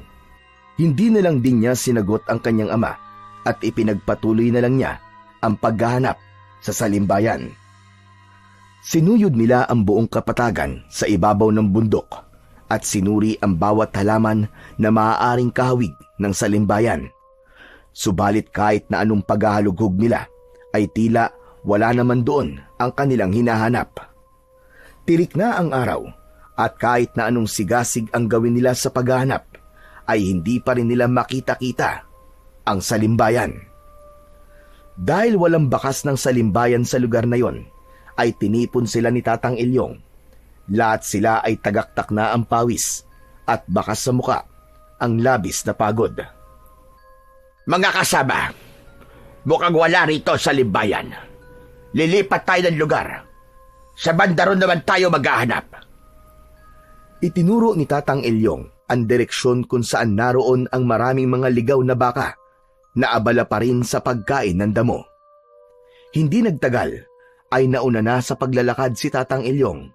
[SPEAKER 2] Hindi na lang din niya sinagot ang kanyang ama at ipinagpatuloy na lang niya ang paghahanap sa salimbayan. Sinuyod nila ang buong kapatagan sa ibabaw ng bundok at sinuri ang bawat halaman na maaaring kahawig ng salimbayan. Subalit kahit na anong paghahalughog nila ay tila wala naman doon ang kanilang hinahanap. Tirik na ang araw at kahit na anong sigasig ang gawin nila sa paghahanap ay hindi pa rin nila makita-kita ang salimbayan. Dahil walang bakas ng salimbayan sa lugar na yon, ay tinipon sila ni Tatang Ilyong. Lahat sila ay tagaktak na ang pawis at bakas sa muka ang labis na pagod.
[SPEAKER 3] Mga kasama, mukhang wala rito sa limbayan. Lilipat tayo ng lugar. Sa bandaron naman tayo maghahanap.
[SPEAKER 2] Itinuro ni Tatang Ilyong ang direksyon kung saan naroon ang maraming mga ligaw na baka na abala pa rin sa pagkain ng damo. Hindi nagtagal ay nauna na sa paglalakad si Tatang Ilyong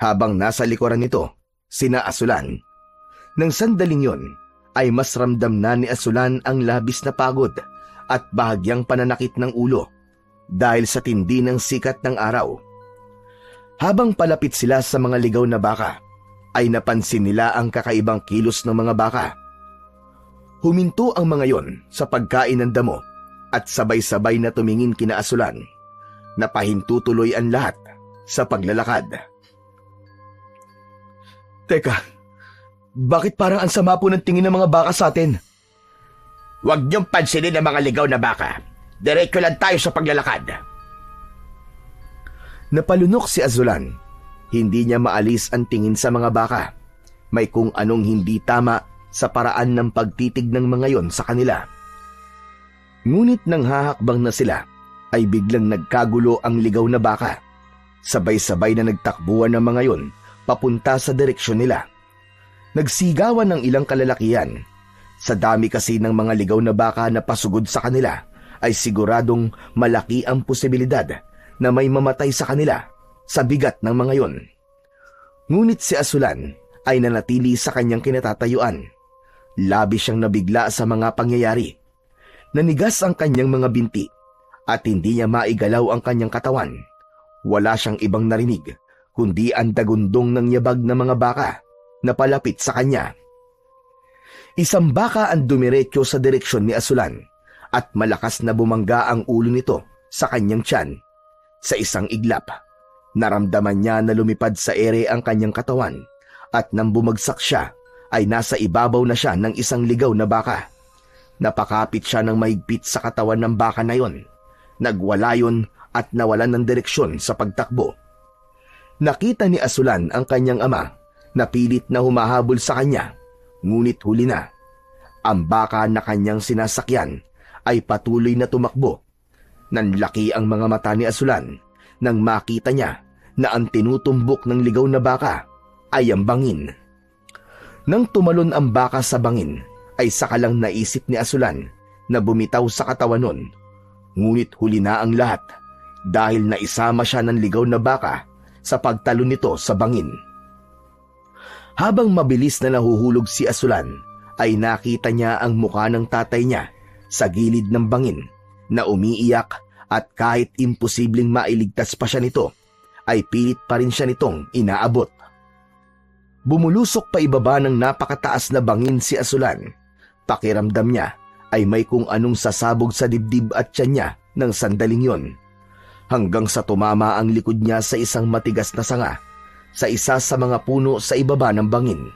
[SPEAKER 2] habang nasa likuran nito sina Asulan. Nang sandaling yon ay mas ramdam na ni Asulan ang labis na pagod at bahagyang pananakit ng ulo dahil sa tindi ng sikat ng araw. Habang palapit sila sa mga ligaw na baka, ay napansin nila ang kakaibang kilos ng mga baka. Huminto ang mga yon sa pagkain ng damo at sabay-sabay na tumingin kina Asulan. Napahintutuloy ang lahat sa paglalakad. Teka, bakit parang ang sama po ng tingin ng mga baka sa atin?
[SPEAKER 3] Huwag niyong pansinin ang mga ligaw na baka. Diretso lang tayo sa paglalakad.
[SPEAKER 2] Napalunok si Asulan. Hindi niya maalis ang tingin sa mga baka. May kung anong hindi tama sa paraan ng pagtitig ng mga yon sa kanila. Ngunit nang hahakbang na sila, ay biglang nagkagulo ang ligaw na baka. Sabay-sabay na nagtakbuhan ng mga yon papunta sa direksyon nila. Nagsigawan ng ilang kalalakihan. Sa dami kasi ng mga ligaw na baka na pasugod sa kanila, ay siguradong malaki ang posibilidad na may mamatay sa kanila sa bigat ng mga yon. Ngunit si Asulan ay nanatili sa kanyang kinatatayuan. Labis siyang nabigla sa mga pangyayari. Nanigas ang kanyang mga binti at hindi niya maigalaw ang kanyang katawan. Wala siyang ibang narinig kundi ang dagundong ng yabag na mga baka na palapit sa kanya. Isang baka ang dumiretso sa direksyon ni Asulan at malakas na bumangga ang ulo nito sa kanyang tiyan. Sa isang iglap, naramdaman niya na lumipad sa ere ang kanyang katawan at nang bumagsak siya ay nasa ibabaw na siya ng isang ligaw na baka. Napakapit siya ng mahigpit sa katawan ng baka na yon. Nagwala yon at nawalan ng direksyon sa pagtakbo. Nakita ni Asulan ang kanyang ama na pilit na humahabol sa kanya, ngunit huli na. Ang baka na kanyang sinasakyan ay patuloy na tumakbo. Nanlaki ang mga mata ni Asulan nang makita niya na ang tinutumbok ng ligaw na baka ay ang bangin. Nang tumalon ang baka sa bangin, ay sakalang naisip ni Asulan na bumitaw sa katawan nun. Ngunit huli na ang lahat dahil naisama siya ng ligaw na baka sa pagtalon nito sa bangin. Habang mabilis na nahuhulog si Asulan, ay nakita niya ang mukha ng tatay niya sa gilid ng bangin na umiiyak at kahit imposibleng mailigtas pa siya nito, ay pilit pa rin siya nitong inaabot. Bumulusok pa ibaba ng napakataas na bangin si Asulan. Pakiramdam niya ay may kung anong sasabog sa dibdib at tiyan niya ng sandaling yon. Hanggang sa tumama ang likod niya sa isang matigas na sanga sa isa sa mga puno sa ibaba ng bangin.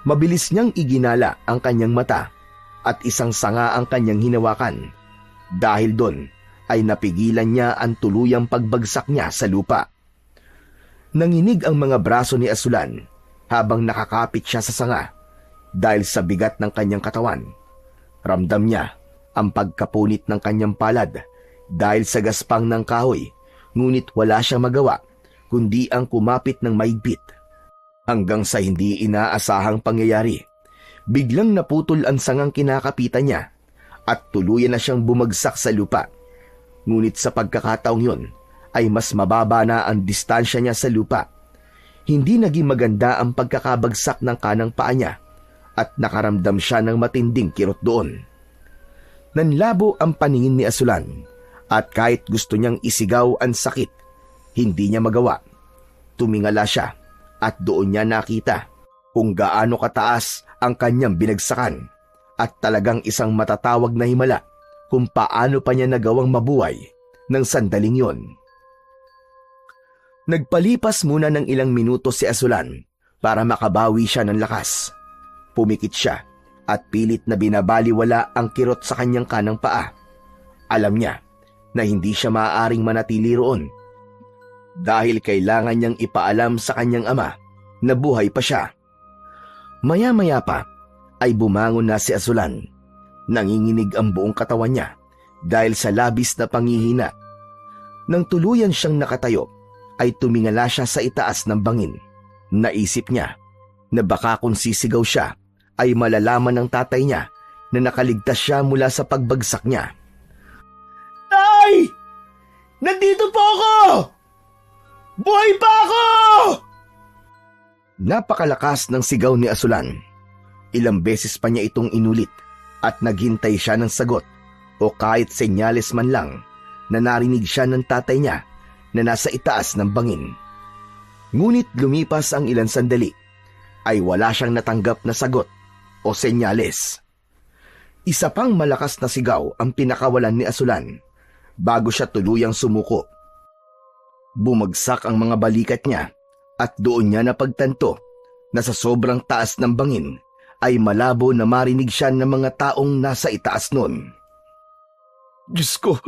[SPEAKER 2] Mabilis niyang iginala ang kanyang mata at isang sanga ang kanyang hinawakan. Dahil doon ay napigilan niya ang tuluyang pagbagsak niya sa lupa. Nanginig ang mga braso ni Asulan habang nakakapit siya sa sanga dahil sa bigat ng kanyang katawan. Ramdam niya ang pagkapunit ng kanyang palad dahil sa gaspang ng kahoy, ngunit wala siyang magawa kundi ang kumapit ng maigpit. Hanggang sa hindi inaasahang pangyayari, biglang naputol ang sangang kinakapitan niya at tuluyan na siyang bumagsak sa lupa. Ngunit sa pagkakataong yun ay mas mababa na ang distansya niya sa lupa. Hindi naging maganda ang pagkakabagsak ng kanang paa niya at nakaramdam siya ng matinding kirot doon. Nanlabo ang paningin ni Asulan at kahit gusto niyang isigaw ang sakit, hindi niya magawa. Tumingala siya at doon niya nakita kung gaano kataas ang kanyang binagsakan at talagang isang matatawag na himala kung paano pa niya nagawang mabuhay ng sandaling yon. Nagpalipas muna ng ilang minuto si Asulan para makabawi siya ng lakas. Pumikit siya at pilit na binabaliwala ang kirot sa kanyang kanang paa. Alam niya na hindi siya maaaring manatili roon dahil kailangan niyang ipaalam sa kanyang ama na buhay pa siya. Maya-maya pa ay bumangon na si Asulan. Nanginginig ang buong katawan niya dahil sa labis na panghihina. Nang tuluyan siyang nakatayo, ay tumingala siya sa itaas ng bangin. Naisip niya na baka kung sisigaw siya ay malalaman ng tatay niya na nakaligtas siya mula sa pagbagsak niya. Tay! Nandito po ako! Buhay pa ako! Napakalakas ng sigaw ni Asulan. Ilang beses pa niya itong inulit at naghintay siya ng sagot o kahit senyales man lang na narinig siya ng tatay niya na nasa itaas ng bangin. Ngunit lumipas ang ilang sandali ay wala siyang natanggap na sagot o senyales. Isa pang malakas na sigaw ang pinakawalan ni Asulan bago siya tuluyang sumuko. Bumagsak ang mga balikat niya at doon niya napagtanto na sa sobrang taas ng bangin ay malabo na marinig siya ng mga taong nasa itaas nun. Diyos ko,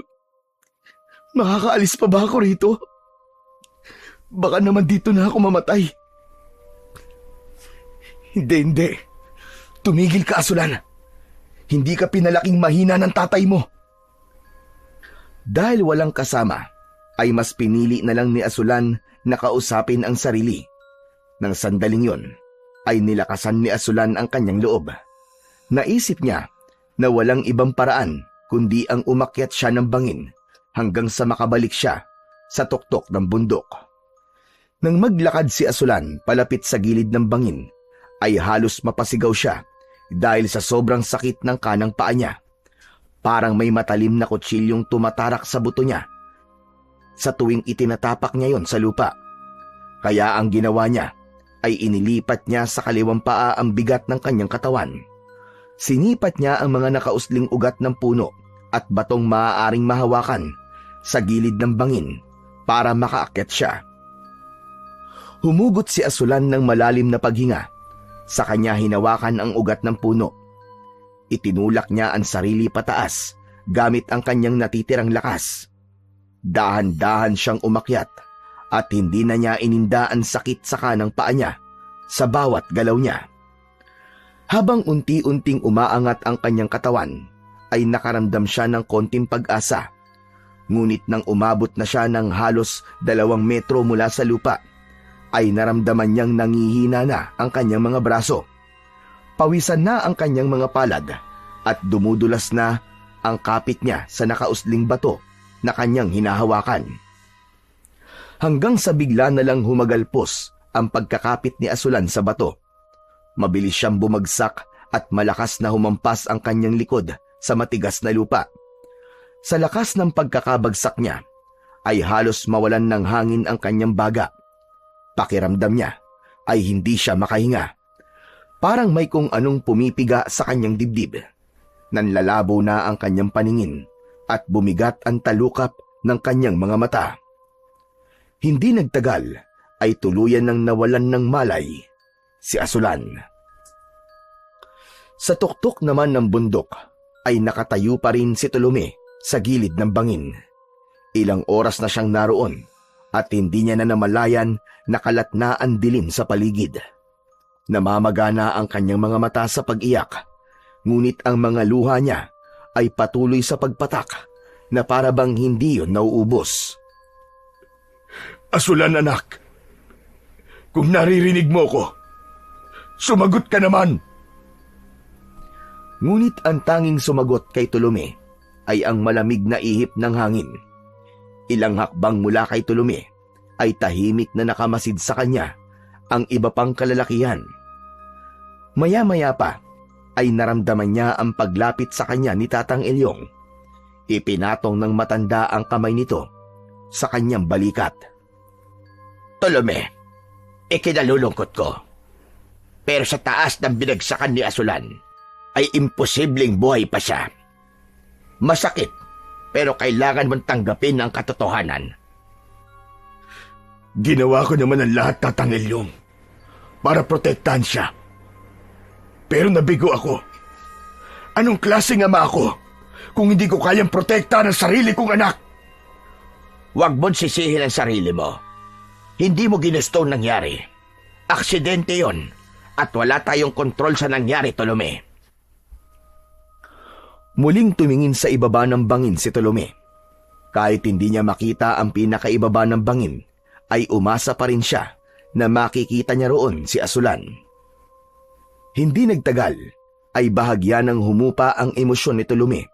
[SPEAKER 2] makakaalis pa ba ako rito? Baka naman dito na ako mamatay. Hindi. Tumigil ka, Asulan. Hindi ka pinalaking mahina ng tatay mo. Dahil walang kasama, ay mas pinili na lang ni Asulan na kausapin ang sarili. Nang sandaling yon, ay nilakasan ni Asulan ang kanyang loob. Naisip niya na walang ibang paraan kundi ang umakyat siya ng bangin hanggang sa makabalik siya sa tuktok ng bundok. Nang maglakad si Asulan palapit sa gilid ng bangin, ay halos mapasigaw siya dahil sa sobrang sakit ng kanang paa niya. Parang may matalim na kutsilyong tumatarak sa buto niya sa tuwing itinatapak niya yon sa lupa. Kaya ang ginawa niya ay inilipat niya sa kaliwang paa ang bigat ng kanyang katawan. Sinipat niya ang mga nakausling ugat ng puno at batong maaaring mahawakan sa gilid ng bangin para makaakyat siya. Humugot si Asulan ng malalim na paghinga. Sa kanya hinawakan ang ugat ng puno. Itinulak niya ang sarili pataas gamit ang kanyang natitirang lakas. Dahan-dahan siyang umakyat at hindi na niya ininda ang sakit sa kanang paa niya sa bawat galaw niya. Habang unti-unting umaangat ang kanyang katawan, ay nakaramdam siya ng konting pag-asa. Ngunit nang umabot na siya ng halos 2 metro mula sa lupa, ay naramdaman niyang nangihina na ang kanyang mga braso. Pawisan na ang kanyang mga palad at dumudulas na ang kapit niya sa nakausling bato na kanyang hinahawakan. Hanggang sa bigla na lang humagalpos ang pagkakapit ni Asulan sa bato. Mabilis siyang bumagsak at malakas na humampas ang kanyang likod sa matigas na lupa. Sa lakas ng pagkakabagsak niya, ay halos mawalan ng hangin ang kanyang baga. Pakiramdam niya ay hindi siya makahinga. Parang may kung anong pumipiga sa kanyang dibdib. Nanlalabo na ang kanyang paningin at bumigat ang talukap ng kanyang mga mata. Hindi nagtagal ay tuluyan ng nawalan ng malay si Asulan. Sa tuktok naman ng bundok ay nakatayo pa rin si Tolome sa gilid ng bangin. Ilang oras na siyang naroon at hindi niya na namalayan na kalat na ang dilim sa paligid. Namamagana ang kanyang mga mata sa pag-iyak, ngunit ang mga luha niya ay patuloy sa pagpatak na para bang hindi yun nauubos.
[SPEAKER 1] Asulan, anak. Kung naririnig mo ko, sumagot ka naman.
[SPEAKER 2] Ngunit ang tanging sumagot kay Tolome ay ang malamig na ihip ng hangin. Ilang hakbang mula kay Tolome ay tahimik na nakamasid sa kanya ang iba pang kalalakihan. Maya-maya pa ay naramdaman niya ang paglapit sa kanya ni Tatang Elyong. Ipinatong ng matanda ang kamay nito sa kanyang balikat.
[SPEAKER 3] Tolome, ikinalulungkot ko. Pero sa taas ng binagsakan ni Asulan, ay imposibleng buhay pa siya. Masakit, pero kailangan mong tanggapin ang katotohanan.
[SPEAKER 1] Ginawa ko naman ang lahat, Tatang Elyong, para protektahan siya. Pero nabigo ako. Anong klaseng ama ako kung hindi ko kayang protektahan ang sarili kong anak?
[SPEAKER 3] Huwag mong sisihin ang sarili mo. Hindi mo ginusto ang nangyari. Aksidente yon at wala tayong kontrol sa nangyari, Tolome.
[SPEAKER 2] Muling tumingin sa ibaba ng bangin si Tolome. Kahit hindi niya makita ang pinakaibaba ng bangin, ay umasa pa rin siya na makikita niya roon si Asulan. Hindi nagtagal, ay bahagya ng humupa ang emosyon ni Tolome.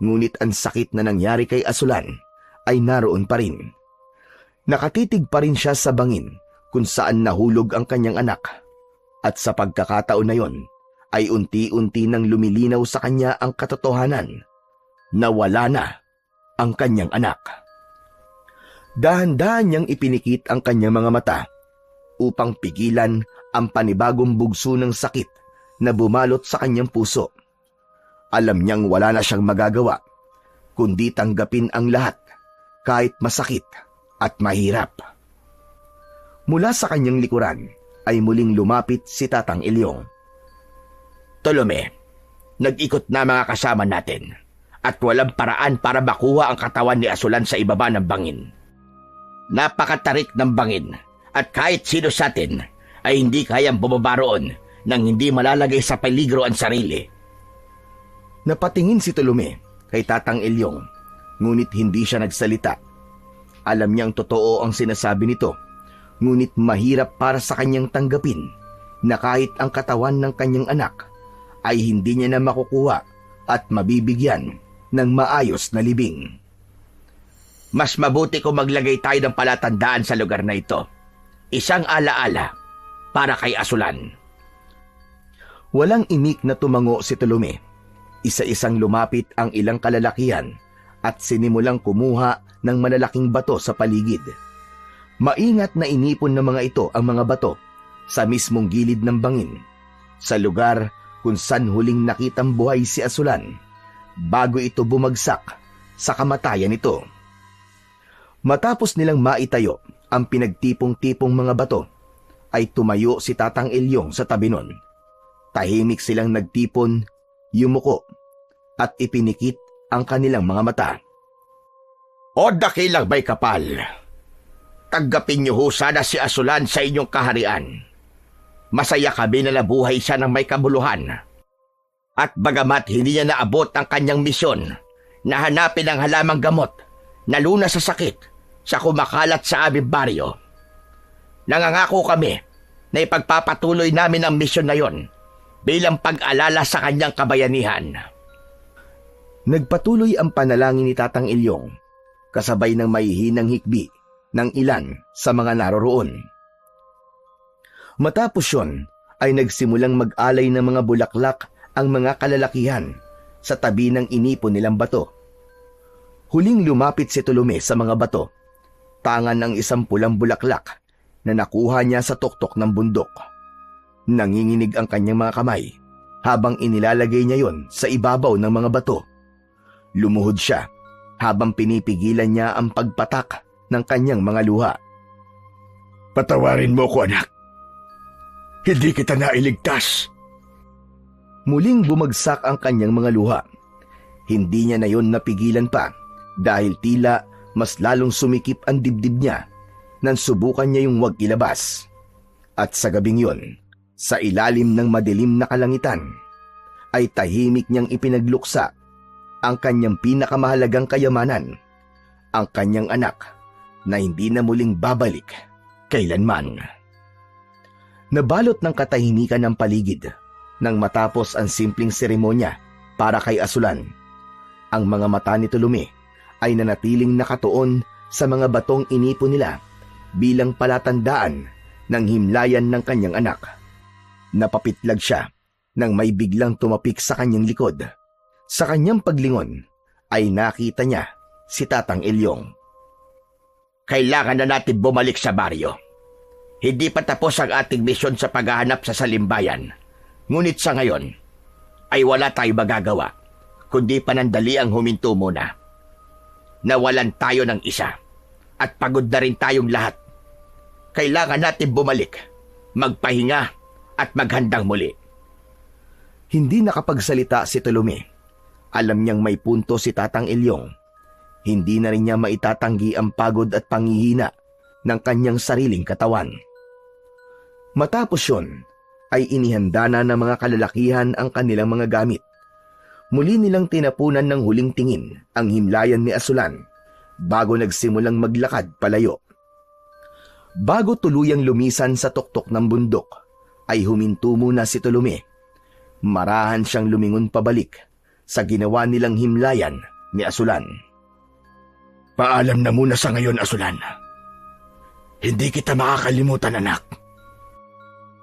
[SPEAKER 2] Ngunit ang sakit na nangyari kay Asulan ay naroon pa rin. Nakatitig pa rin siya sa bangin kung saan nahulog ang kanyang anak. At sa pagkakataon na yon, ay unti-unti nang lumilinaw sa kanya ang katotohanan na wala na ang kanyang anak. Dahan-dahan niyang ipinikit ang kanyang mga mata upang pigilan ang panibagong bugso ng sakit na bumalot sa kanyang puso. Alam niyang wala na siyang magagawa, kundi tanggapin ang lahat kahit masakit at mahirap. Mula sa kanyang likuran ay muling lumapit si Tatang Elyong.
[SPEAKER 3] Tolome, nag-ikot na mga kasama natin at walang paraan para makuha ang katawan ni Asulan sa ibaba ng bangin. Napakatarik ng bangin at kahit sino sa atin ay hindi kayang bumaba roon nang hindi malalagay sa peligro ang sarili.
[SPEAKER 2] Napatingin si Tolome kay Tatang Elyong, ngunit hindi siya nagsalita. Alam niyang totoo ang sinasabi nito, ngunit mahirap para sa kanyang tanggapin na kahit ang katawan ng kanyang anak ay hindi niya na makukuha at mabibigyan ng maayos na libing.
[SPEAKER 3] Mas mabuti kung maglagay tayo ng palatandaan sa lugar na ito. Isang alaala para kay Asulan.
[SPEAKER 2] Walang imik na tumango si Tolome. Isa-isang lumapit ang ilang kalalakihan at sinimulang kumuha ng malalaking bato sa paligid. Maingat na inipon ng mga ito ang mga bato sa mismong gilid ng bangin, sa lugar kung saan huling nakitang buhay si Asulan bago ito bumagsak sa kamatayan nito. Matapos nilang maitayo ang pinagtipong-tipong mga bato, ay tumayo si Tatang Elyong sa tabi nun. Tahimik silang nagtipon, yumuko, at ipinikit ang kanilang mga mata.
[SPEAKER 3] O dakilang may kapal, tanggapin niyo ho sana si Asulan sa inyong kaharian. Masaya kami na nabuhay siya ng may kabuluhan. At bagamat hindi niya naabot ang kanyang misyon na hanapin ang halamang gamot na lunas sa sakit sa kumakalat sa aming baryo, nangangako kami na ipagpapatuloy namin ang misyon na yon bilang pag-alala sa kanyang kabayanihan.
[SPEAKER 2] Nagpatuloy ang panalangin ni Tatang Elyong, kasabay ng mahihinang hikbi ng ilan sa mga naroroon. Matapos yon, ay nagsimulang mag-alay ng mga bulaklak ang mga kalalakihan sa tabi ng inipon nilang bato. Huling lumapit si Tolome sa mga bato, tangan ng isang pulang bulaklak na nakuha niya sa tuktok ng bundok. Nanginginig ang kanyang mga kamay habang inilalagay niya yon sa ibabaw ng mga bato. Lumuhod siya habang pinipigilan niya ang pagpatak ng kanyang mga luha.
[SPEAKER 1] Patawarin mo ko, anak. Hindi kita nailigtas.
[SPEAKER 2] Muling bumagsak ang kanyang mga luha. Hindi niya na yon napigilan pa dahil tila mas lalong sumikip ang dibdib niya nang subukan niya yung wag ilabas. At sa gabing yon, sa ilalim ng madilim na kalangitan, ay tahimik niyang ipinagluksa ang kanyang pinakamahalagang kayamanan, ang kanyang anak na hindi na muling babalik kailanman. Nabalot ng katahimikan ang paligid nang matapos ang simpleng seremonya para kay Asulan. Ang mga mata ni Tolome ay nanatiling nakatuon sa mga batong inipon nila bilang palatandaan ng himlayan ng kanyang anak. Napapitlag siya nang may biglang tumapik sa kanyang likod. Sa kanyang paglingon ay nakita niya si Tatang Ilyong.
[SPEAKER 3] Kailangan na natin bumalik sa baryo. Hindi pa tapos ang ating misyon sa paghahanap sa salimbayan. Ngunit sa ngayon, ay wala tayo magagawa, kundi panandali ang huminto muna. Nawalan tayo ng isa, at pagod na rin tayong lahat. Kailangan natin bumalik, magpahinga, at maghandang muli.
[SPEAKER 2] Hindi nakapagsalita si Tolome. Alam niyang may punto si Tatang Ilyong. Hindi na rin niya maitatanggi ang pagod at panghihina ng kanyang sariling katawan. Matapos yun, ay inihanda na ng mga kalalakihan ang kanilang mga gamit. Muli nilang tinapunan ng huling tingin ang himlayan ni Asulan bago nagsimulang maglakad palayo. Bago tuluyang lumisan sa tuktok ng bundok, ay huminto muna si Tolome. Marahan siyang lumingon pabalik sa ginawa nilang himlayan ni Asulan.
[SPEAKER 1] Paalam na muna sa ngayon, Asulan. Hindi kita makakalimutan, anak.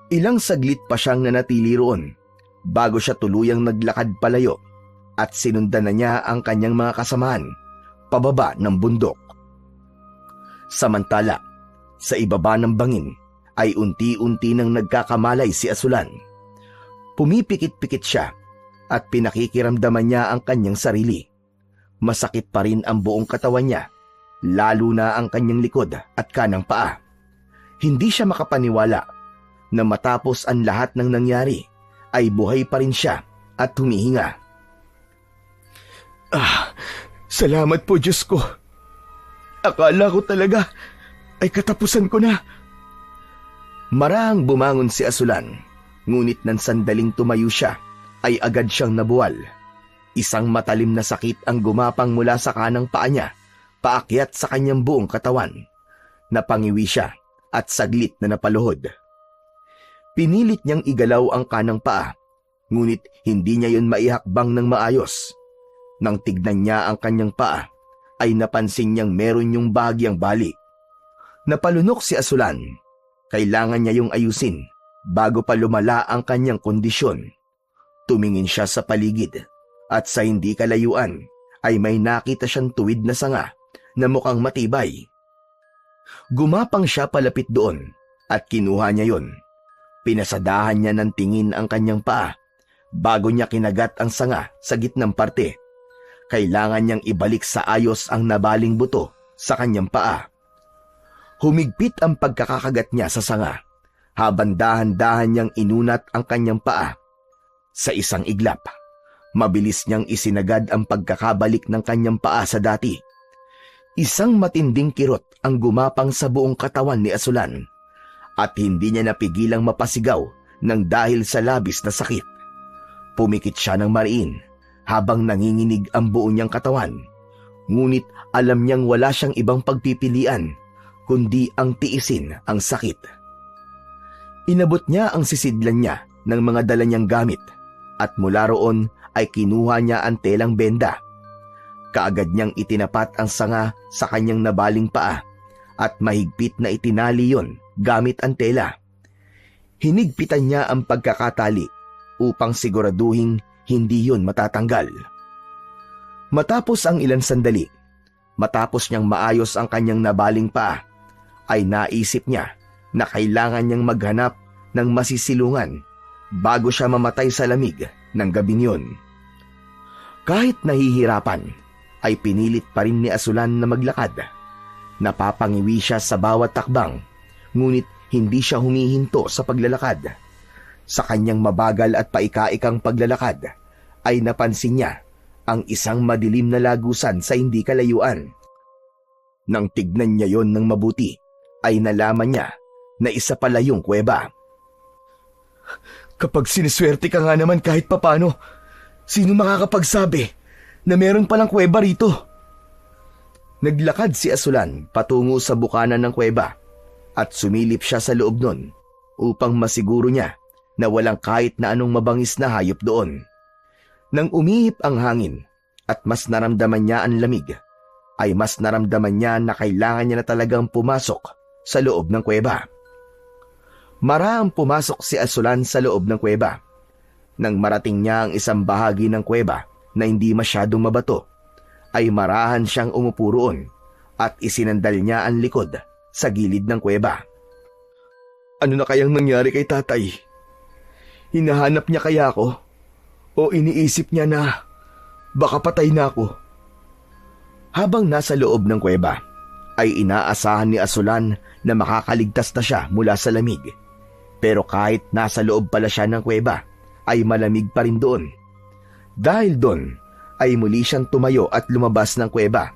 [SPEAKER 2] Ilang saglit pa siyang nanatili roon bago siya tuluyang naglakad palayo at sinundan na niya ang kanyang mga kasamahan pababa ng bundok. Samantala, sa ibaba ng bangin ay unti-unti nang nagkakamalay si Asulan. Pumipikit-pikit siya at pinakikiramdaman niya ang kanyang sarili. Masakit pa rin ang buong katawan niya, lalo na ang kanyang likod at kanang paa. Hindi siya makapaniwala na matapos ang lahat ng nangyari ay buhay pa rin siya at humihinga.
[SPEAKER 1] Salamat po, Diyos ko. Akala ko talaga ay katapusan ko na.
[SPEAKER 2] Marahang bumangon si Asulan, ngunit nang sandaling tumayo siya ay agad siyang nabuwal. Isang matalim na sakit ang gumapang mula sa kanang paa niya, paakyat sa kanyang buong katawan. Napangiwi siya at saglit na napaluhod. Pinilit niyang igalaw ang kanang paa, ngunit hindi niya yon maihakbang ng maayos. Nang tignan niya ang kanyang paa, ay napansin niyang meron yung bahagyang bali. Napalunok si Asulan. Kailangan niya yung ayusin bago pa lumala ang kanyang kondisyon. Tumingin siya sa paligid. At sa hindi kalayuan ay may nakita siyang tuwid na sanga na mukhang matibay. Gumapang siya palapit doon at kinuha niya yon. Pinasadahan niya ng tingin ang kanyang paa bago niya kinagat ang sanga sa gitnang parte. Kailangan niyang ibalik sa ayos ang nabaling buto sa kanyang paa. Humigpit ang pagkakakagat niya sa sanga habang dahan-dahan niyang inunat ang kanyang paa. Sa isang iglap, mabilis niyang isinagad ang pagkakabalik ng kanyang paa sa dati. Isang matinding kirot ang gumapang sa buong katawan ni Asulan at hindi niya napigilang mapasigaw ng dahil sa labis na sakit. Pumikit siya ng mariin habang nanginginig ang buo niyang katawan, ngunit alam niyang wala siyang ibang pagpipilian kundi ang tiisin ang sakit. Inabot niya ang sisidlan niya ng mga dala niyang gamit at mula roon ay kinuha niya ang telang benda. Kaagad niyang itinapat ang sanga sa kanyang nabaling paa at mahigpit na itinali yon gamit ang tela. Hinigpitan niya ang pagkakatali upang siguraduhin hindi yon matatanggal. Matapos ang ilang sandali, matapos niyang maayos ang kanyang nabaling paa, ay naisip niya na kailangan niyang maghanap ng masisilungan bago siya mamatay sa lamig ng gabing yon. Kahit nahihirapan, ay pinilit pa rin ni Asulan na maglakad. Napapangiwi siya sa bawat takbang, ngunit hindi siya humihinto sa paglalakad. Sa kanyang mabagal at paika-ikang paglalakad, ay napansin niya ang isang madilim na lagusan sa hindi kalayuan. Nang tignan niya yon ng mabuti, ay nalaman niya na isa pala yung kuweba.
[SPEAKER 1] Kapag siniswerte ka nga naman kahit papano, sino makakapagsabi na meron palang kuweba rito?
[SPEAKER 2] Naglakad si Asulan patungo sa bukana ng kuweba at sumilip siya sa loob nun upang masiguro niya na walang kahit na anong mabangis na hayop doon. Nang umihip ang hangin at mas naramdaman niya ang lamig, ay mas naramdaman niya na kailangan niya na talagang pumasok sa loob ng kuweba. Maraang pumasok si Asulan sa loob ng kuweba. Nang marating niya ang isang bahagi ng kuweba na hindi masyadong mabato, ay marahan siyang umupo roon at isinandal niya ang likod sa gilid ng kuweba. Ano na kayang nangyari kay tatay? Hinahanap niya kaya ako? O iniisip niya na baka patay na ako? Habang nasa loob ng kuweba, ay inaasahan ni Asulan na makakaligtas na siya mula sa lamig. Pero kahit nasa loob pala siya ng kuweba, ay malamig pa rin doon. Dahil doon, ay muli siyang tumayo at lumabas ng kuweba.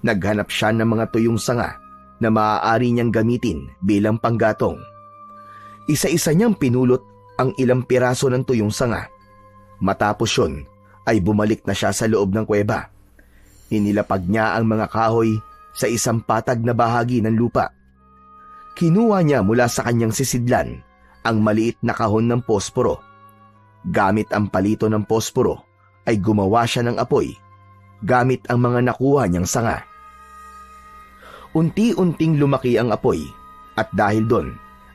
[SPEAKER 2] Naghanap siya ng mga tuyong sanga na maaari niyang gamitin bilang panggatong. Isa-isa niyang pinulot ang ilang piraso ng tuyong sanga. Matapos yun, ay bumalik na siya sa loob ng kuweba. Inilapag niya ang mga kahoy sa isang patag na bahagi ng lupa. Kinuha niya mula sa kanyang sisidlan ang maliit na kahon ng posporo. Gamit ang palito ng posporo, ay gumawa siya ng apoy gamit ang mga nakuha niyang sanga. Unti-unting lumaki ang apoy at dahil doon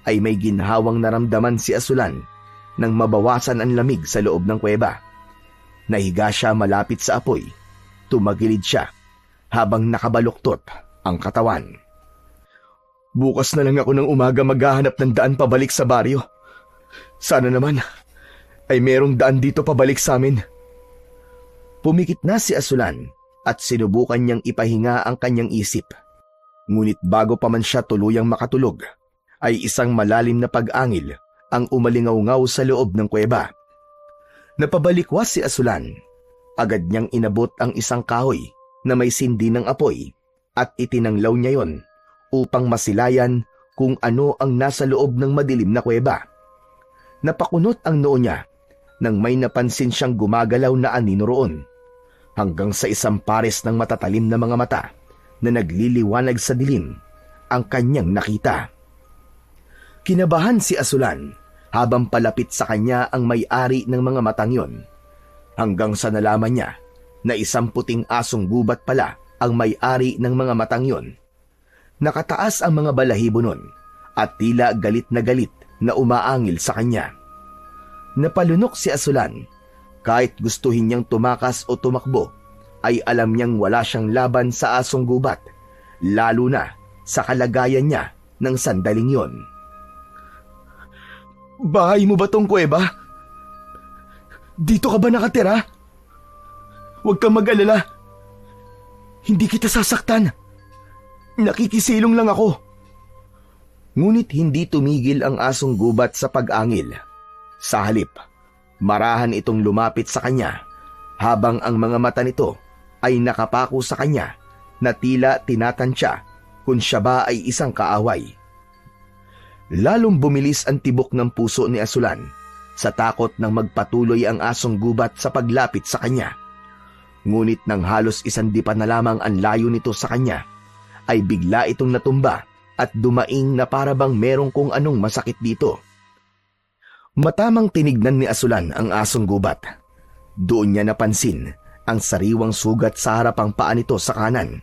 [SPEAKER 2] ay may ginhawang naramdaman si Asulan nang mabawasan ang lamig sa loob ng kuweba. Nahiga siya malapit sa apoy, tumagilid siya habang nakabaluktot ang katawan. Bukas na lang ako ng umaga maghahanap ng daan pabalik sa baryo. Sana naman ay merong daan dito pabalik sa amin. Pumikit na si Asulan at sinubukan niyang ipahinga ang kanyang isip. Ngunit bago pa man siya tuluyang makatulog, ay isang malalim na pag-angil ang umalingaw-ngaw sa loob ng kuweba. Napabalikwas si Asulan. Agad niyang inabot ang isang kahoy na may sindi ng apoy at itinanglaw niya yon upang masilayan kung ano ang nasa loob ng madilim na kuweba. Napakunot ang noo niya nang may napansin siyang gumagalaw na anino roon, hanggang sa isang pares ng matatalim na mga mata na nagliliwanag sa dilim ang kanyang nakita. Kinabahan si Asulan habang palapit sa kanya ang may-ari ng mga matang yon, hanggang sa nalaman niya na isang puting asong gubat pala ang may-ari ng mga matang yon. Nakataas ang mga balahibo nun at tila galit na umaangil sa kanya. Napalunok si Asulan. Kahit gustuhin niyang tumakas o tumakbo, ay alam niyang wala siyang laban sa asong gubat, lalo na sa kalagayan niya ng sandaling yon. Bahay mo ba tong kuweba? Dito ka ba nakatira? Huwag kang mag-alala. Hindi kita sasaktan. Nakikisilong lang ako. Ngunit hindi tumigil ang asong gubat sa pag-angil. Sa halip, marahan itong lumapit sa kanya habang ang mga mata nito ay nakapako sa kanya na tila tinatansya kung siya ba ay isang kaaway. Lalong bumilis ang tibok ng puso ni Asulan sa takot ng magpatuloy ang asong gubat sa paglapit sa kanya. Ngunit nang halos isang dipa na lamang ang layo nito sa kanya, ay bigla itong natumba at dumaing na para bang merong kung anong masakit dito. Matamang tinignan ni Asulan ang asong gubat. Doon niya napansin ang sariwang sugat sa harapang paa nito sa kanan.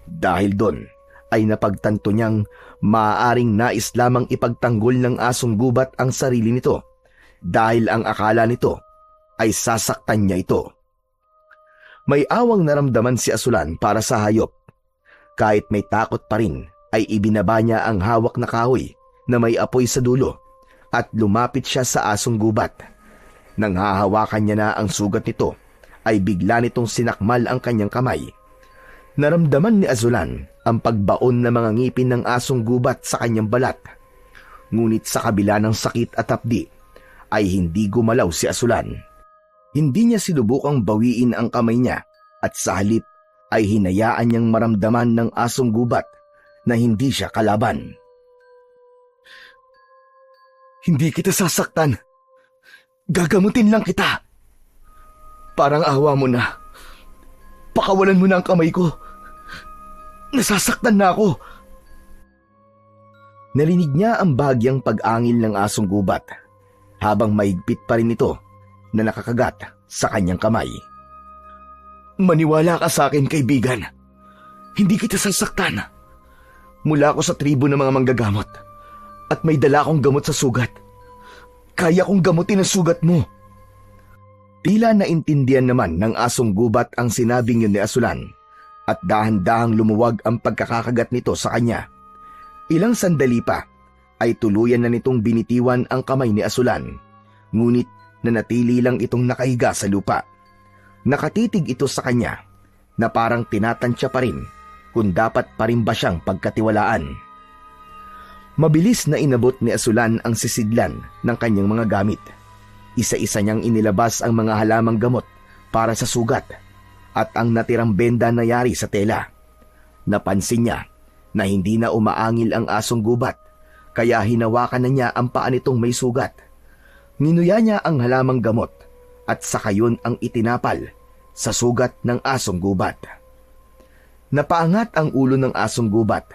[SPEAKER 2] Dahil doon ay napagtanto niyang maaaring nais lamang ipagtanggol ng asong gubat ang sarili nito dahil ang akala nito ay sasaktan niya ito. May awang naramdaman si Asulan para sa hayop. Kahit may takot pa rin ay ibinaba niya ang hawak na kahoy na may apoy sa dulo at lumapit siya sa asong gubat. Nang hahawakan niya na ang sugat nito, ay bigla nitong sinakmal ang kanyang kamay. Naramdaman ni Asulan ang pagbaon na mga ngipin ng asong gubat sa kanyang balat. Ngunit sa kabila ng sakit at hapdi, ay hindi gumalaw si Asulan. Hindi niya sinubukang bawiin ang kamay niya at sa halip ay hinayaan niyang maramdaman ng asong gubat na hindi siya kalaban. Hindi kita sasaktan. Gagamutin lang kita. Parang awa mo na. Pakawalan mo na ang kamay ko. Nasasaktan na ako. Narinig niya ang bahagyang pag-angil ng asong gubat habang mahigpit pa rin ito na nakakagat sa kanyang kamay. Maniwala ka sa akin, kaibigan. Hindi kita sasaktan. Mula ako sa tribo ng mga manggagamot at may dala akong gamot sa sugat. Kaya kong gamutin ang sugat mo. Tila naintindihan naman ng asong gubat ang sinabing yun ni Asulan at dahan-dahang lumuwag ang pagkakakagat nito sa kanya. Ilang sandali pa ay tuluyan na nitong binitiwan ang kamay ni Asulan, ngunit nanatili lang itong nakahiga sa lupa. Nakatitig ito sa kanya na parang tinatansya pa rin kung dapat pa rin ba siyang pagkatiwalaan. Mabilis na inabot ni Asulan ang sisidlan ng kanyang mga gamit. Isa-isa niyang inilabas ang mga halamang gamot para sa sugat at ang natirang benda na yari sa tela. Napansin niya na hindi na umaangil ang asong gubat, kaya hinawakan na niya ang paa nitong may sugat. Ninuya niya ang halamang gamot at saka yun ang itinapal sa sugat ng asong gubat. Napaangat ang ulo ng asong gubat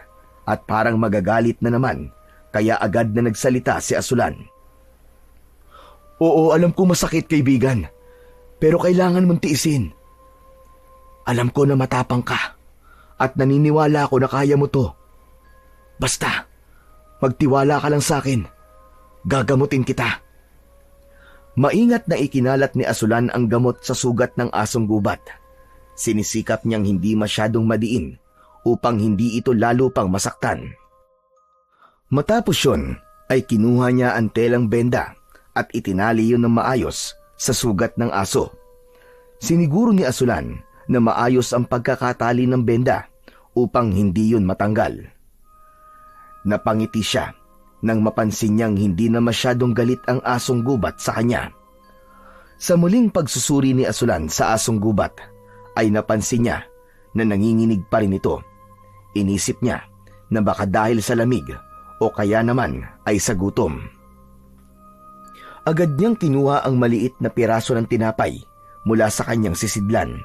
[SPEAKER 2] at parang magagalit na naman, kaya agad na nagsalita si Asulan. Oo, alam ko masakit, kaibigan, pero kailangan mong tiisin. Alam ko na matapang ka at naniniwala ako na kaya mo to. Basta, magtiwala ka lang sa akin. Gagamutin kita. Maingat na ikinalat ni Asulan ang gamot sa sugat ng asong gubat. Sinisikap niyang hindi masyadong madiin upang hindi ito lalo pang masaktan. Matapos yun, ay kinuha niya ang telang benda at itinali yun ng maayos sa sugat ng aso. Siniguro ni Asulan na maayos ang pagkakatali ng benda upang hindi yun matanggal. Napangiti siya nang mapansin niyang hindi na masyadong galit ang asong gubat sa kanya. Sa muling pagsusuri ni Asulan sa asong gubat, ay napansin niya na nanginginig pa rin ito. Inisip niya na baka dahil sa lamig o kaya naman ay sa gutom. Agad niyang kinuha ang maliit na piraso ng tinapay mula sa kanyang sisidlan.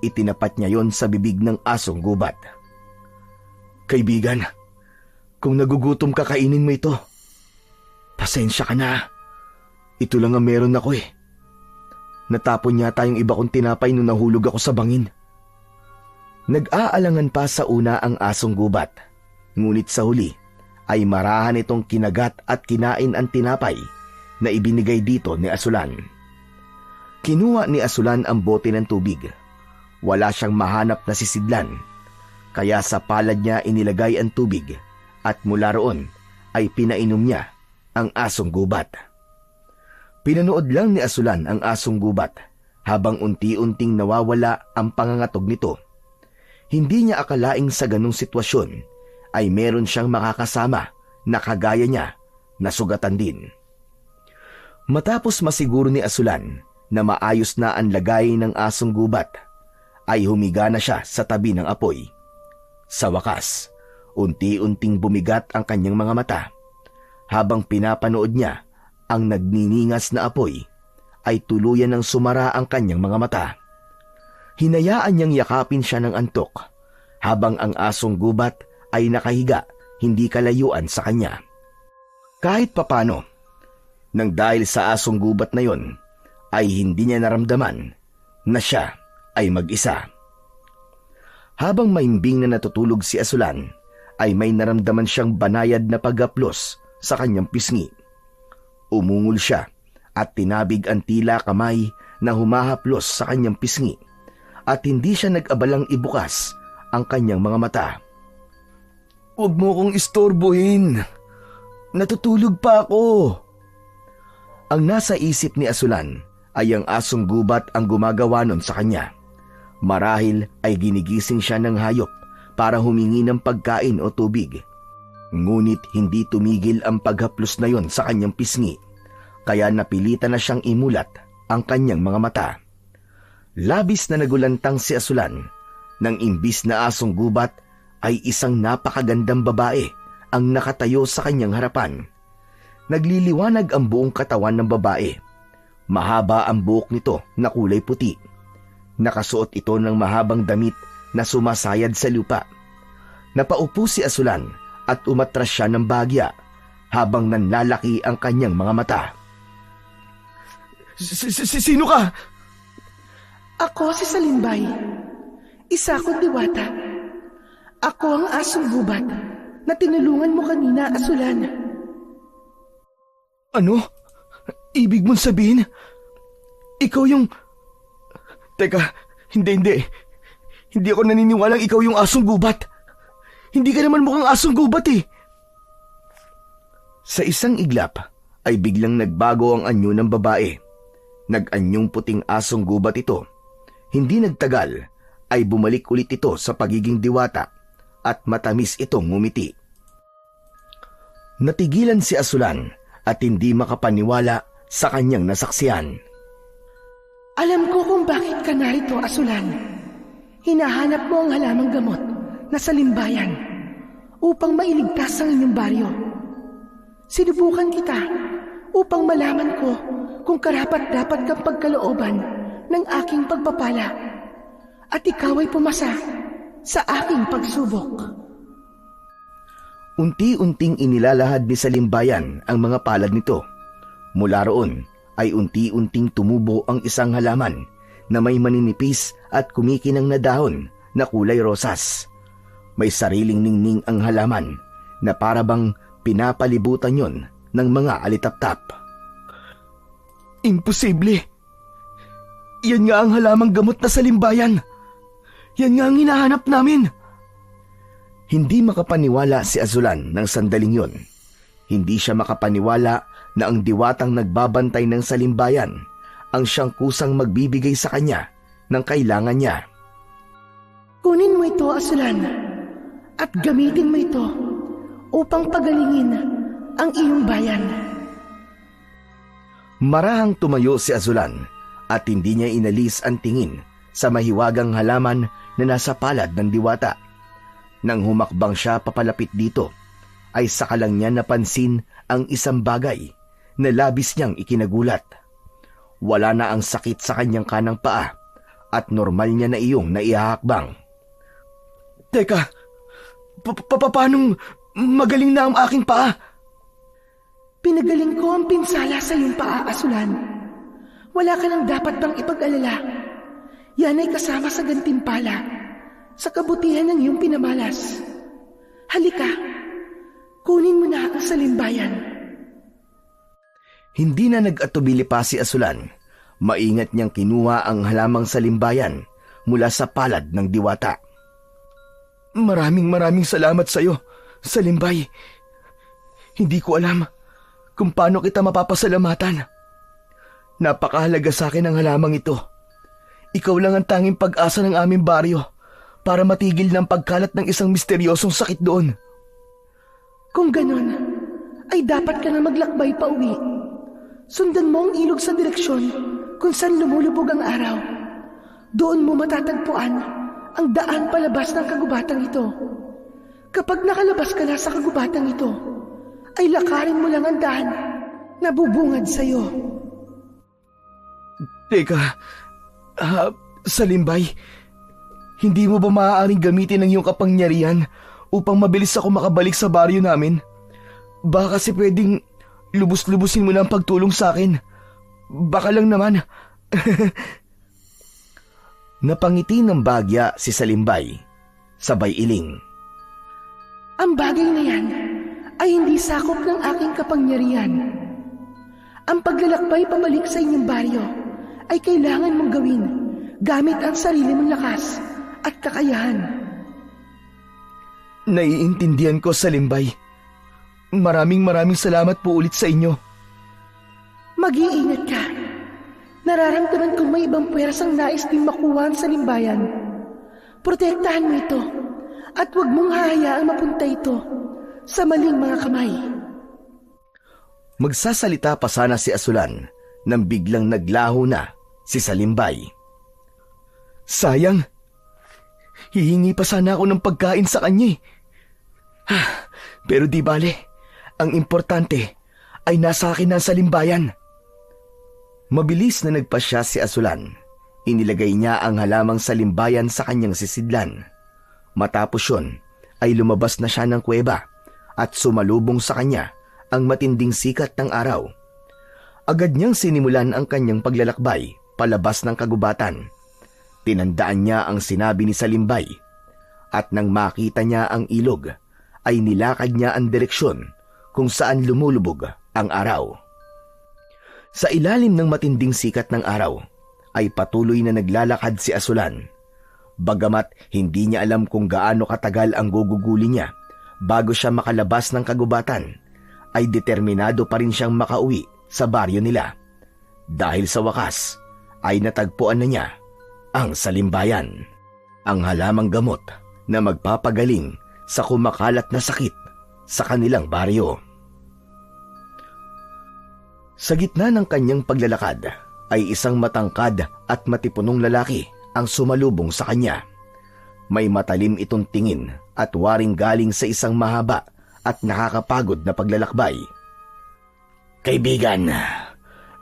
[SPEAKER 2] Itinapat niya yon sa bibig ng asong gubat. Kaibigan, kung nagugutom ka, kainin mo ito. Pasensya ka na. Ito lang ang meron ako eh. Natapon yata yung iba kong tinapay nung nahulog ako sa bangin. Nag-aalangan pa sa una ang asong gubat. Ngunit sa huli ay marahan itong kinagat at kinain ang tinapay na ibinigay dito ni Asulan. Kinuha ni Asulan ang bote ng tubig. Wala siyang mahanap na sisidlan, kaya sa palad niya inilagay ang tubig at mula roon ay pinainom niya ang asong gubat. Pinanood lang ni Asulan ang asong gubat habang unti-unting nawawala ang pangangatog nito. Hindi niya akalaing sa ganung sitwasyon ay meron siyang makakasama na kagaya niya na sugatan din. Matapos masiguro ni Asulan na maayos na ang lagay ng asong gubat, ay humiga na siya sa tabi ng apoy. Sa wakas, unti-unting bumigat ang kanyang mga mata. Habang pinapanood niya ang nagniningas na apoy, ay tuluyan ng sumara ang kanyang mga mata. Hinayaan niyang yakapin siya ng antok, habang ang asong gubat ay nakahiga hindi kalayuan sa kanya. Kahit papano, nang dahil sa asong gubat na yon, ay hindi niya naramdaman na siya ay mag-isa. Habang maimbing na natutulog si Asulan, ay may naramdaman siyang banayad na paghaplos sa kanyang pisngi. Umungol siya at tinabig ang tila kamay na humahaplos sa kanyang pisngi at hindi siya nag-abalang ibukas ang kanyang mga mata. "Huwag mo kong istorbohin. Natutulog pa ako." Ang nasa isip ni Asulan ay ang asong gubat ang gumagawa nun sa kanya. Marahil ay ginigising siya ng hayop para humingi ng pagkain o tubig. Ngunit hindi tumigil ang paghaplos na yon sa kanyang pisngi, kaya napilitan na siyang imulat ang kanyang mga mata. Labis na nagulantang si Asulan nang imbis na asong gubat ay isang napakagandang babae ang nakatayo sa kanyang harapan. Nagliliwanag ang buong katawan ng babae. Mahaba ang buhok nito na kulay puti. Nakasuot ito ng mahabang damit na sumasayad sa lupa. Napaupo si Asulan at umatras siya ng bahagya habang nanlalaki ang kanyang mga mata. Sino ka?
[SPEAKER 4] Ako si Salimbay. Isa akong diwata. Ako ang asong gubat na tinulungan mo kanina, Asulan.
[SPEAKER 2] Ano? Ibig mong sabihin? Ikaw yung... Teka, hindi. Hindi ako naniniwalang ikaw yung asong gubat. Hindi ka naman mukhang asong gubat eh. Sa isang iglap ay biglang nagbago ang anyo ng babae. Nag-anyong puting asong gubat ito. Hindi nagtagal ay bumalik ulit ito sa pagiging diwata at matamis itong ngumiti. Natigilan si Asulan at hindi makapaniwala sa kanyang nasaksihan.
[SPEAKER 4] Alam ko kung bakit ka narito, Asulan. Hinahanap mo ang halamang gamot na Salimbayan upang mailigtas ang inyong baryo. Sinubukan kita upang malaman ko kung karapat-dapat kang pagkalooban ng aking pagpapala at ikaw ay pumasa sa aking pagsubok.
[SPEAKER 2] Unti-unting inilalahad ni Salimbayan ang mga palad nito. Mula roon ay unti-unting tumubo ang isang halaman na may maninipis at kumikinang na dahon na kulay rosas. May sariling ningning ang halaman na parabang pinapalibutan yon ng mga alitaptap. Imposible! Yan nga ang halamang gamot na Salimbayan! Yan nga ang hinahanap namin! Hindi makapaniwala si Asulan ng sandaling yon. Hindi siya makapaniwala na ang diwatang nagbabantay ng Salimbayan ang siyang kusang magbibigay sa kanya ng kailangan niya.
[SPEAKER 4] Kunin mo ito, Asulan, at gamitin mo ito upang pagalingin ang iyong bayan.
[SPEAKER 2] Marahang tumayo si Asulan at hindi niya inalis ang tingin sa mahiwagang halaman na nasa palad ng diwata. Nang humakbang siya papalapit dito, ay saka lang niya napansin ang isang bagay na labis niyang ikinagulat. Wala na ang sakit sa kanyang kanang paa at normal niya na iyong naihahakbang. Teka, paanong magaling na ang aking paa?
[SPEAKER 4] Pinagaling ko ang pinsala sa iyong paa, Asulan. Wala ka nang dapat bang ipag-alala. Yan ay kasama sa gantimpala sa kabutihan ng iyong pinamalas. Halika, kunin mo na ang Salimbayan.
[SPEAKER 2] Hindi na nag-atubili pa si Asulan. Maingat niyang kinuha ang halamang Salimbayan mula sa palad ng diwata. Maraming salamat sa iyo, Salimbay. Hindi ko alam kung paano kita mapapasalamatan. Napakahalaga sa akin ang halamang ito. Ikaw lang ang tanging pag-asa ng aming baryo para matigil ng pagkalat ng isang misteryosong sakit doon.
[SPEAKER 4] Kung ganon, ay dapat ka na maglakbay pa uwi. Sundan mo ang ilog sa direksyon kung saan lumulubog ang araw. Doon mo matatagpuan ang daan palabas ng kagubatang ito. Kapag nakalabas ka na sa kagubatang ito, ay lakarin mo lang ang daan na bubungad sa'yo.
[SPEAKER 2] Teka, Salimbay, hindi mo ba maaaring gamitin ang iyong kapangyarihan upang mabilis ako makabalik sa baryo namin? Baka kasi pwedeng lubos-lubusin mo na ang pagtulong sa akin. Baka lang naman. Napangiti ng bagya si Salimbay, sabay iling.
[SPEAKER 4] Ang bagay na yan ay hindi sakop ng aking kapangyarihan. Ang paglalakbay pabalik sa inyong baryo ay kailangan mong gawin gamit ang sarili mong lakas at kakayahan.
[SPEAKER 2] Naiintindihan ko, Salimbay. Maraming salamat po ulit sa inyo.
[SPEAKER 4] Mag-iingat ka. Nararamdaman kong may ibang puwersang nais din makuha ang Salimbayan. Protektahan mo ito at huwag mong hahayaang mapunta ito sa maling mga kamay.
[SPEAKER 2] Magsasalita pa sana si Asulan nang biglang naglaho na si Salimbay. Sayang. Hihingi pa sana ako ng pagkain sa kanya. Pero di bale, ang importante ay nasa akin na Salimbayan. Mabilis na nagpasya si Asulan. Inilagay niya ang halamang Salimbayan sa kanyang sisidlan. Matapos yun, ay lumabas na siya ng kuweba at sumalubong sa kanya ang matinding sikat ng araw. Agad niyang sinimulan ang kanyang paglalakbay palabas ng kagubatan. Tinandaan niya ang sinabi ni Salimbay at nang makita niya ang ilog ay nilakad niya ang direksyon kung saan lumulubog ang araw. Sa ilalim ng matinding sikat ng araw ay patuloy na naglalakad si Asulan. Bagamat hindi niya alam kung gaano katagal ang guguguli niya bago siya makalabas ng kagubatan, ay determinado pa rin siyang makauwi sa baryo nila. Dahil sa wakas ay natagpuan na niya ang Salimbayan, ang halamang gamot na magpapagaling sa kumakalat na sakit sa kanilang baryo. Sa gitna ng kanyang paglalakad ay isang matangkad at matipunong lalaki ang sumalubong sa kanya. May matalim itong tingin at waring galing sa isang mahaba at nakakapagod na paglalakbay.
[SPEAKER 3] Kaibigan,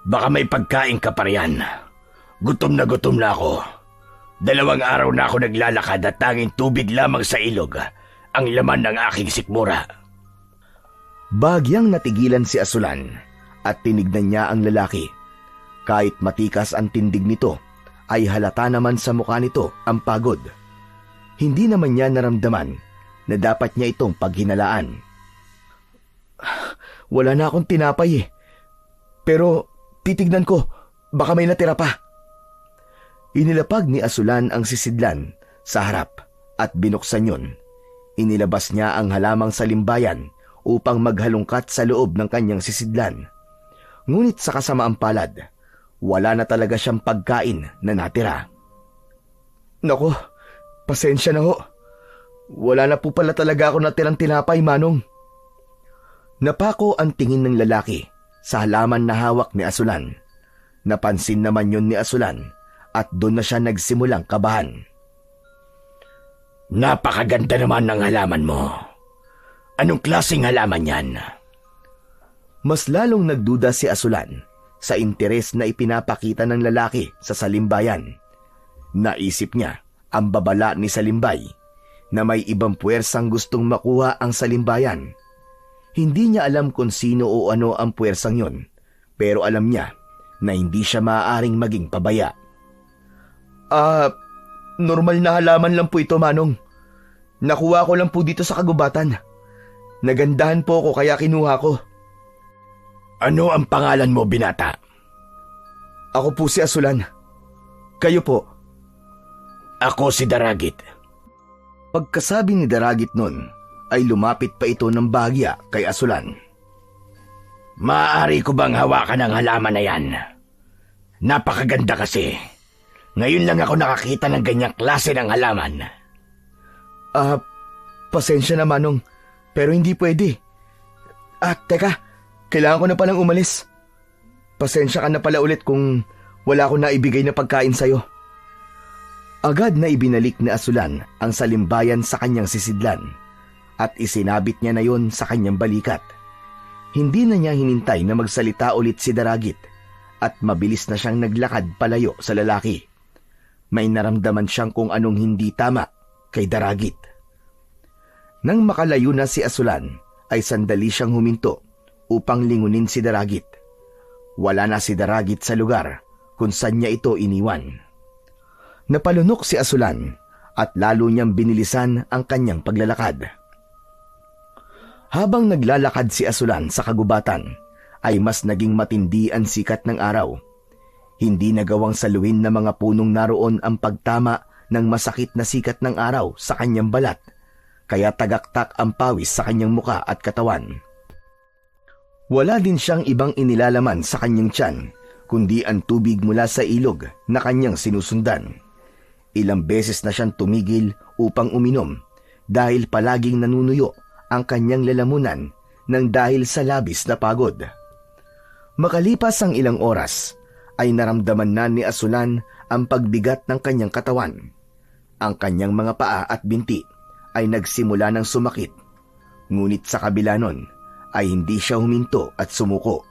[SPEAKER 3] baka may pagkain ka pa riyan. Gutom na ako. 2 araw na ako naglalakad at tanging tubig lamang sa ilog ang laman ng aking sikmura.
[SPEAKER 2] Bagyang natigilan si Asulan at tinignan niya ang lalaki. Kahit matikas ang tindig nito, ay halata naman sa mukha nito ang pagod. Hindi naman niya naramdaman na dapat niya itong paghinalaan. Wala na akong tinapay eh. Pero titignan ko, baka may natira pa. Inilapag ni Asulan ang sisidlan sa harap at binuksan yun. Inilabas niya ang halamang Salimbayan upang maghalungkat sa loob ng kanyang sisidlan. Ngunit sa kasamaang palad, wala na talaga siyang pagkain na natira. Nako, pasensya na ho. Wala na po pala talaga ako natirang tinapay, Manong. Napako ang tingin ng lalaki sa halaman na hawak ni Asulan. Napansin naman yun ni Asulan at doon na siya nagsimulang kabahan.
[SPEAKER 3] Napakaganda naman ng halaman mo. Anong klaseng halaman yan?
[SPEAKER 2] Mas lalong nagduda si Asulan sa interes na ipinapakita ng lalaki sa Salimbayan. Naisip niya ang babala ni Salimbay na may ibang puwersang gustong makuha ang Salimbayan. Hindi niya alam kung sino o ano ang puwersang yon, pero alam niya na hindi siya maaaring maging pabaya. Normal na halaman lang po ito, Manong. Nakuha ko lang po dito sa kagubatan. Nagandahan po ako kaya kinuha ko.
[SPEAKER 3] Ano ang pangalan mo, binata?
[SPEAKER 2] Ako po si Asulan. Kayo po?
[SPEAKER 3] Ako si Daragit.
[SPEAKER 2] Pagkasabi ni Daragit nun, ay lumapit pa ito ng bahagya kay Asulan.
[SPEAKER 3] Maaari ko bang hawakan ang halaman na yan? Napakaganda kasi. Ngayon lang ako nakakita ng ganyang klase ng halaman.
[SPEAKER 2] Pasensya na, Manong, pero hindi pwede. Teka, kailangan ko na palang umalis. Pasensya ka na pala ulit kung wala akong naibigay na pagkain sa'yo. Agad na ibinalik ni Asulan ang Salimbayan sa kanyang sisidlan at isinabit niya na yon sa kanyang balikat. Hindi na niya hinintay na magsalita ulit si Daragit at mabilis na siyang naglakad palayo sa lalaki. May naramdaman siyang kung anong hindi tama kay Daragit. Nang makalayo na si Asulan, ay sandali siyang huminto upang lingunin si Daragit. Wala na si Daragit sa lugar kung saan niya ito iniwan. Napalunok si Asulan at lalo niyang binilisan ang kanyang paglalakad. Habang naglalakad si Asulan sa kagubatan, ay mas naging matindi ang sikat ng araw. Hindi nagawang saluhin ng mga punong naroon ang pagtama ng masakit na sikat ng araw sa kanyang balat, kaya tagaktak ang pawis sa kanyang muka at katawan. Wala din siyang ibang inilalaman sa kanyang tiyan, kundi ang tubig mula sa ilog na kanyang sinusundan. Ilang beses na siyang tumigil upang uminom dahil palaging nanunuyo ang kanyang lalamunan nang dahil sa labis na pagod. Makalipas ang ilang oras, ay naramdaman na ni Asulan ang pagbigat ng kanyang katawan. Ang kanyang mga paa at binti ay nagsimula ng sumakit, ngunit sa kabila nun ay hindi siya huminto at sumuko.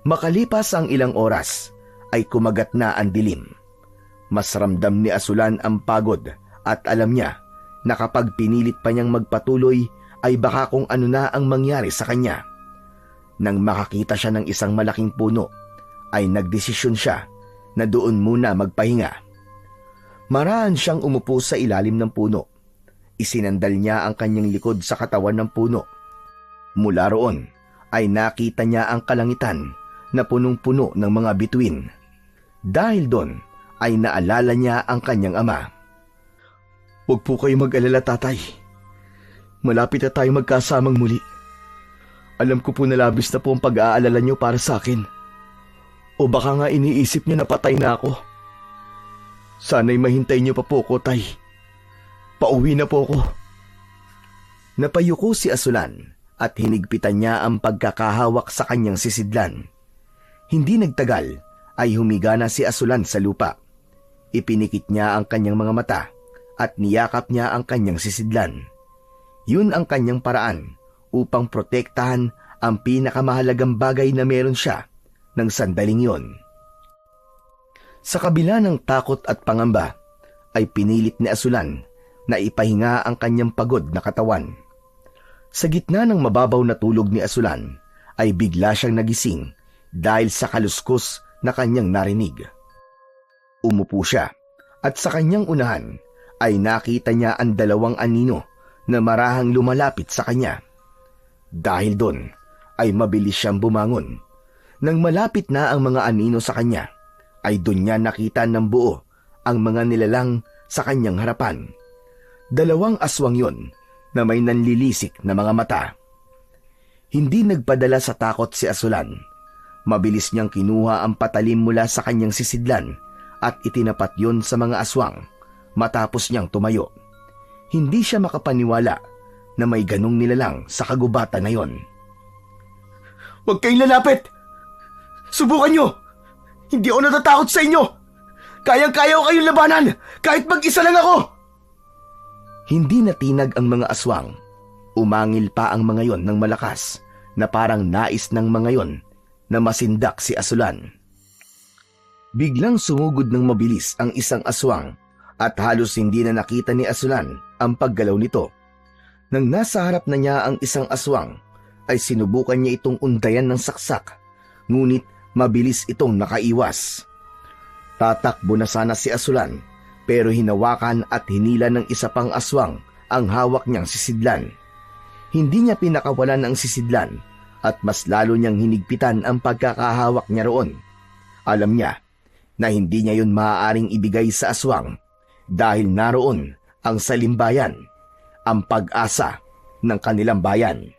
[SPEAKER 2] Makalipas ang ilang oras, ay kumagat na ang dilim. Mas ramdam ni Asulan ang pagod at alam niya na kapag pinilit pa niyang magpatuloy ay baka kung ano na ang mangyari sa kanya. Nang makakita siya ng isang malaking puno, ay nagdesisyon siya na doon muna magpahinga. Maraan siyang umupo sa ilalim ng puno. Isinandal niya ang kanyang likod sa katawan ng puno. Mula roon ay nakita niya ang kalangitan na punong-puno ng mga bituin. Dahil doon ay naalala niya ang kanyang ama. "Huwag po kayo mag-alala, tatay. Malapit na tayo magkasamang muli. Alam ko po na labis na po ang pag-aalala niyo para sa akin. O baka nga iniisip niyo na patay na ako. Sana'y mahintay niyo pa po ko, tay. Pauwi na po ako." Napayuko si Asulan at hinigpitan niya ang pagkakahawak sa kanyang sisidlan. Hindi nagtagal ay humiga na si Asulan sa lupa. Ipinikit niya ang kanyang mga mata at niyakap niya ang kanyang sisidlan. Yun ang kanyang paraan upang protektahan ang pinakamahalagang bagay na meron siya ng sandaling yon. Sa kabila ng takot at pangamba, ay pinilit ni Asulan na ipahinga ang kanyang pagod na katawan. Sa gitna ng mababaw na tulog ni Asulan, ay bigla siyang nagising dahil sa kaluskos na kanyang narinig. Umupo siya at sa kanyang unahan ay nakita niya ang dalawang anino na marahang lumalapit sa kanya. Dahil doon ay mabilis siyang bumangon. Nang malapit na ang mga anino sa kanya, ay doon niya nakita ng buo ang mga nilalang sa kanyang harapan. Dalawang aswang yon na may nanlilisik na mga mata. Hindi nagpadala sa takot si Asulan. Mabilis niyang kinuha ang patalim mula sa kanyang sisidlan at itinapat yon sa mga aswang matapos niyang tumayo. Hindi siya makapaniwala na may ganong nilalang sa kagubatan na yon. "Huwag kayong lalapit! Subukan nyo! Hindi ako natatakot sa inyo! Kayang-kaya ko kayong labanan kahit mag-isa lang ako!" Hindi natinag ang mga aswang. Umangil pa ang mga yon ng malakas na parang nais ng mga yon na masindak si Asulan. Biglang sumugod ng mabilis ang isang aswang at halos hindi na nakita ni Asulan ang paggalaw nito. Nang nasa harap na niya ang isang aswang, ay sinubukan niya itong undayan ng saksak, ngunit mabilis itong nakaiwas. Tatakbo na sana si Asulan, pero hinawakan at hinila ng isa pang aswang ang hawak niyang sisidlan. Hindi niya pinakawalan ang sisidlan at mas lalo niyang hinigpitan ang pagkakahawak niya roon. Alam niya na hindi niya yun maaaring ibigay sa aswang dahil naroon ang salimbayan, ang pag-asa ng kanilang bayan.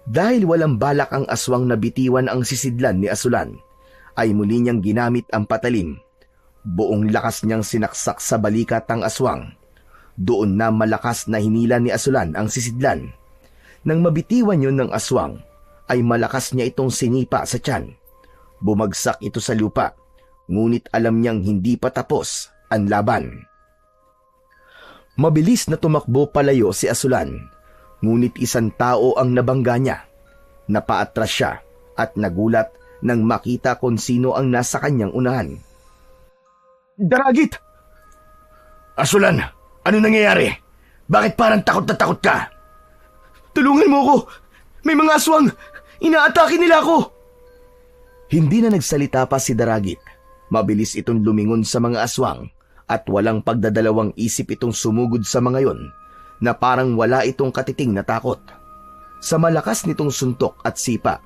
[SPEAKER 2] Dahil walang balak ang aswang na bitiwan ang sisidlan ni Asulan, ay muli niyang ginamit ang patalim. Buong lakas niyang sinaksak sa balikat ang aswang. Doon na malakas na hinila ni Asulan ang sisidlan. Nang mabitiwan yun ng aswang, ay malakas niya itong sinipa sa tiyan. Bumagsak ito sa lupa, ngunit alam niyang hindi pa tapos ang laban. Mabilis na tumakbo palayo si Asulan, ngunit isang tao ang nabangga niya. Napaatras siya at nagulat nang makita kung sino ang nasa kanyang unahan. "Daragit!"
[SPEAKER 1] "Asulan, ano nangyayari? Bakit parang takot na takot ka?"
[SPEAKER 2] "Tulungan mo ko! May mga aswang! Inaatake nila ako!" Hindi na nagsalita pa si Daragit. Mabilis itong lumingon sa mga aswang at walang pagdadalawang isip itong sumugod sa mga yon na parang wala itong katiting na takot. Sa malakas nitong suntok at sipa